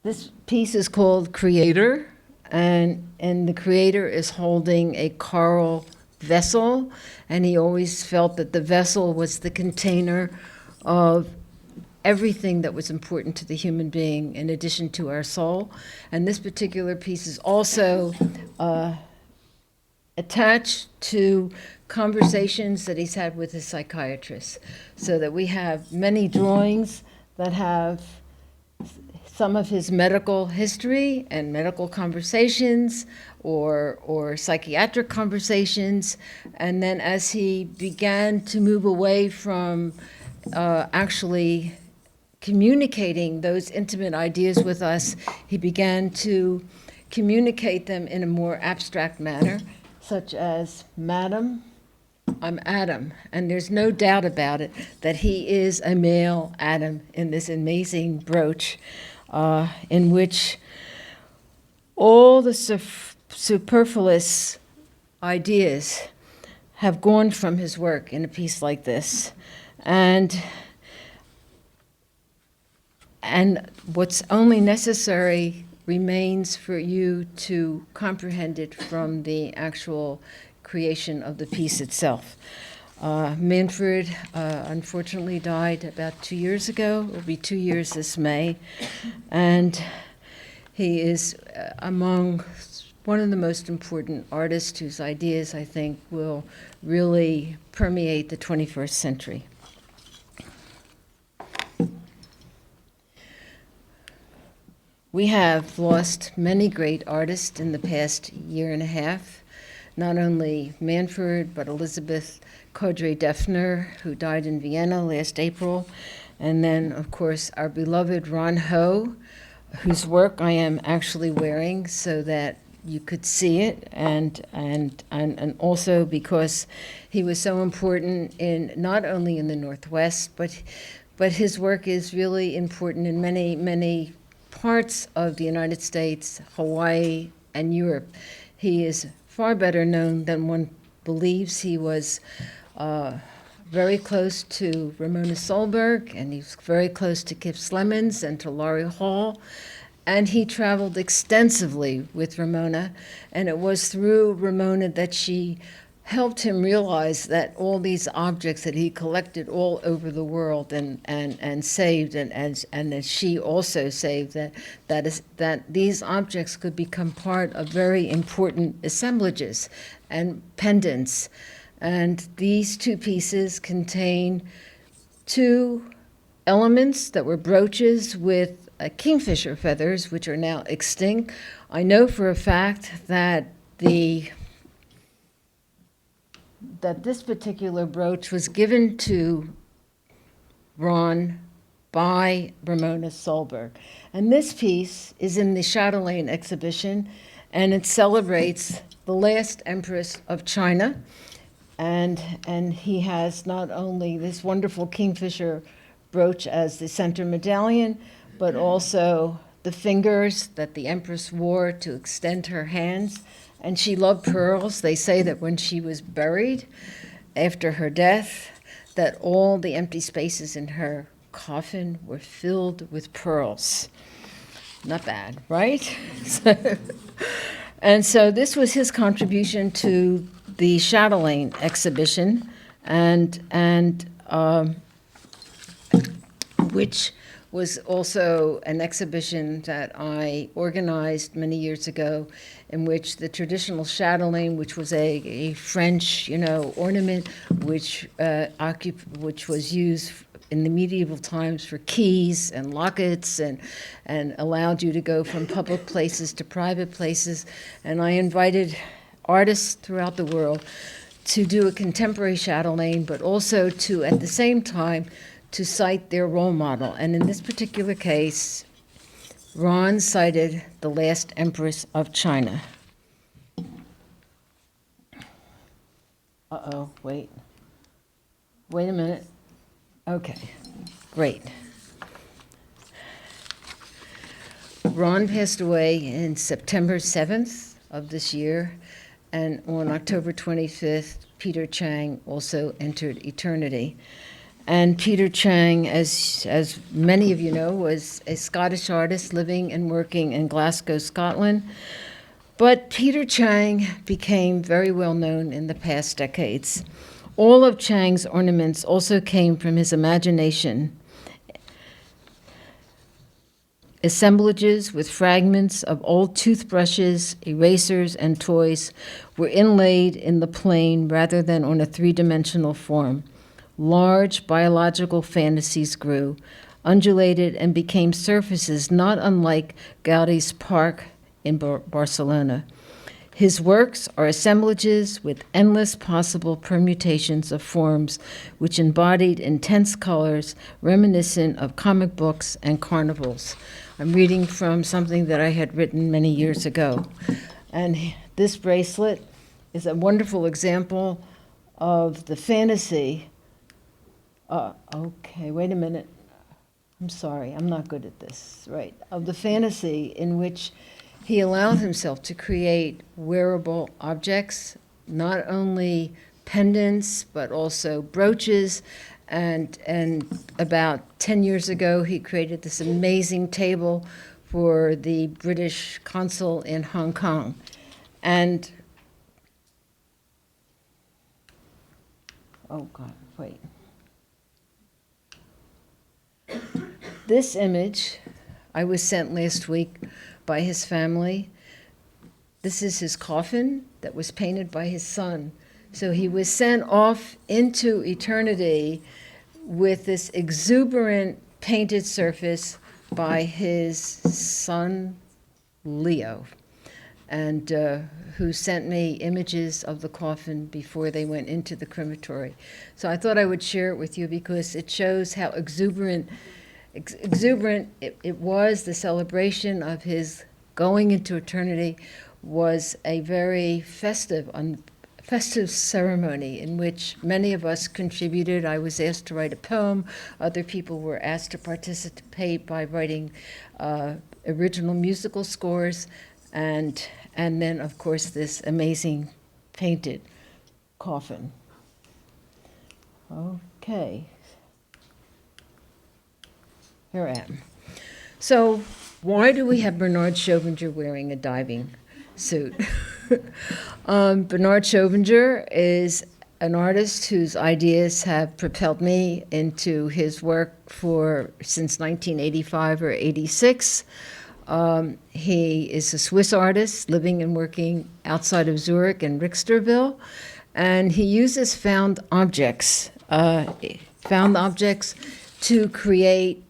this piece is called Creator, and the creator is holding a coral vessel, and he always felt that the vessel was the container of everything that was important to the human being in addition to our soul. And this particular piece is also attached to conversations that he's had with his psychiatrist, so that we have many drawings that have some of his medical history and medical conversations or psychiatric conversations. And then as he began to move away from actually communicating those intimate ideas with us, he began to communicate them in a more abstract manner, such as, "Madam, I'm Adam," and there's no doubt about it that he is a male Adam in this amazing brooch, in which all the superfluous ideas have gone from his work in a piece like this. And what's only necessary remains for you to comprehend it from the actual creation of the piece itself. Manfred unfortunately died about 2 years ago. It will be 2 years this May. And he is among one of the most important artists whose ideas, I think, will really permeate the 21st century. We have lost many great artists in the past year and a half. Not only Manfred, but Elizabeth Kodre-Defner, who died in Vienna last April. And then, of course, our beloved Ron Ho, whose work I am actually wearing so that you could see it, and also because he was so important in not only in the Northwest, but his work is really important in many, many parts of the United States, Hawaii, and Europe. He is far better known than one believes. He was very close to Ramona Solberg, and he was very close to Kiff Slemmons and to Laurie Hall. And he traveled extensively with Ramona, and it was through Ramona that she helped him realize that all these objects that he collected all over the world and saved, and that she also saved, that these objects could become part of very important assemblages and pendants. And these two pieces contain two elements that were brooches with kingfisher feathers, which are now extinct. I know for a fact that that this particular brooch was given to Ron by Ramona Solberg. And this piece is in the Chatelaine exhibition, and it celebrates the last empress of China. And he has not only this wonderful kingfisher brooch as the center medallion, but also the fingers that the empress wore to extend her hands. And she loved pearls. They say that when she was buried after her death, that all the empty spaces in her coffin were filled with pearls. Not bad, right? And so this was his contribution to the Chatelaine exhibition, and which was also an exhibition that I organized many years ago, in which the traditional chatelaine, which was a French, ornament, which was used in the medieval times for keys and lockets, and allowed you to go from public places to private places. And I invited artists throughout the world to do a contemporary chatelaine, but also to, at the same time, to cite their role model. And in this particular case, Ron cited the last empress of China. Uh-oh, wait a minute. Okay, great. Ron passed away in September 7th of this year, and on October 25th, Peter Chang also entered eternity. And Peter Chang, as many of you know, was a Scottish artist living and working in Glasgow, Scotland. But Peter Chang became very well known in the past decades. All of Chang's ornaments also came from his imagination. Assemblages with fragments of old toothbrushes, erasers, and toys were inlaid in the plane rather than on a three-dimensional form. Large biological fantasies grew, undulated, and became surfaces not unlike Gaudi's park in Barcelona. His works are assemblages with endless possible permutations of forms which embodied intense colors reminiscent of comic books and carnivals. I'm reading from something that I had written many years ago. And this bracelet is a wonderful example of the fantasy. Okay, wait a minute. I'm sorry, I'm not good at this. Right, of the fantasy in which he allowed himself to create wearable objects, not only pendants, but also brooches. And about 10 years ago, he created this amazing table for the British consul in Hong Kong. And, oh God, wait. This image I was sent last week by his family. This is his coffin that was painted by his son. So he was sent off into eternity with this exuberant painted surface by his son, Leo, and who sent me images of the coffin before they went into the crematory. So I thought I would share it with you because it shows how exuberant it was. The celebration of his going into eternity was a very festive ceremony in which many of us contributed. I was asked to write a poem. Other people were asked to participate by writing original musical scores, and then, of course, this amazing painted coffin. Okay. Here I am. So why do we have Bernard Schovinger wearing a diving suit? Bernard Schovinger is an artist whose ideas have propelled me into his work since 1985 or 86. He is a Swiss artist living and working outside of Zurich and Richterville, and he uses found objects to create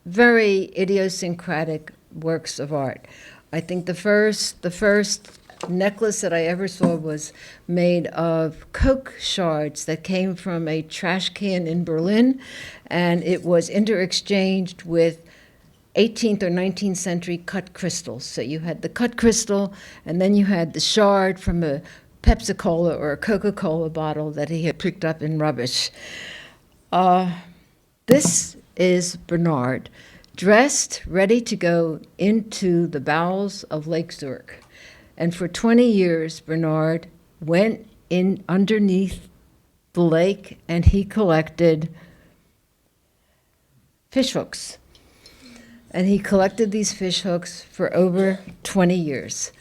very idiosyncratic works of art. I think the first necklace that I ever saw was made of Coke shards that came from a trash can in Berlin, and it was interexchanged with 18th or 19th century cut crystals. So you had the cut crystal, and then you had the shard from a Pepsi-Cola or a Coca-Cola bottle that he had picked up in rubbish. This is Bernard, dressed, ready to go into the bowels of Lake Zurich. And for 20 years, Bernard went in underneath the lake and he collected fish hooks. And he collected these fish hooks for over 20 years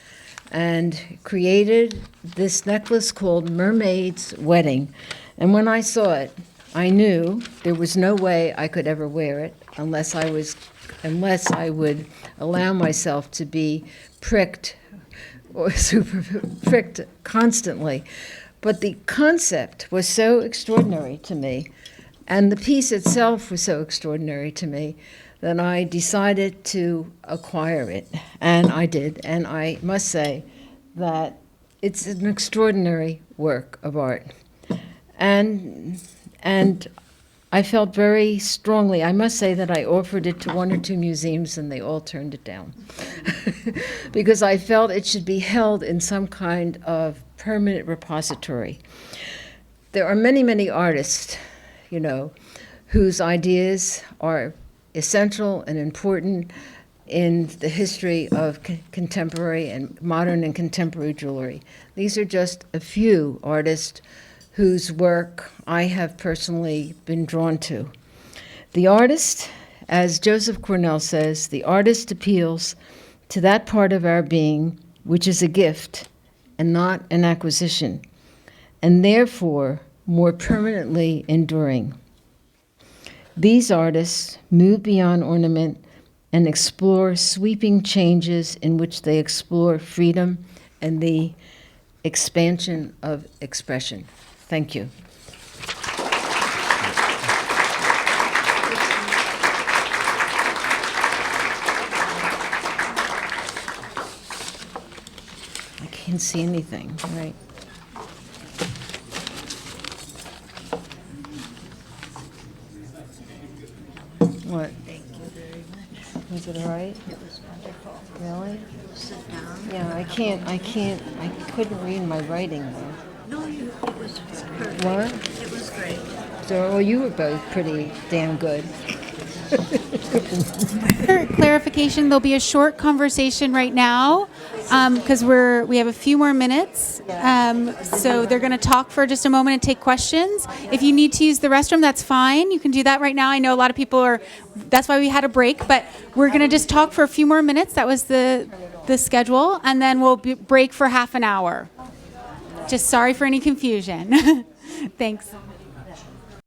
and created this necklace called Mermaid's Wedding. And when I saw it, I knew there was no way I could ever wear it unless I would allow myself to be pricked or super pricked constantly. But the concept was so extraordinary to me, and the piece itself was so extraordinary to me, that I decided to acquire it, and I did. And I must say that it's an extraordinary work of art. And I felt very strongly, I must say that I offered it to 1 or 2 museums and they all turned it down. Because I felt it should be held in some kind of permanent repository. There are many, many artists, you know, whose ideas are essential and important in the history of contemporary and modern and contemporary jewelry. These are just a few artists whose work I have personally been drawn to. The artist, as Joseph Cornell says, the artist appeals to that part of our being which is a gift and not an acquisition, and therefore more permanently enduring. These artists move beyond ornament and explore sweeping changes in which they explore freedom and the expansion of expression. Thank you. I can't see anything, right? What? Thank you very much. Was it all right? It was wonderful. Really? Sit down. Yeah, I couldn't read my writing though. No, it was perfect. What? It was great. So, well, you were both pretty damn good. For clarification, there'll be a short conversation right now because we have a few more minutes. So they're going to talk for just a moment and take questions. If you need to use the restroom, that's fine. You can do that right now. I know a lot of people are. That's why we had a break, but we're going to just talk for a few more minutes. That was the schedule, and then we'll break for half an hour. Just sorry for any confusion. Thanks.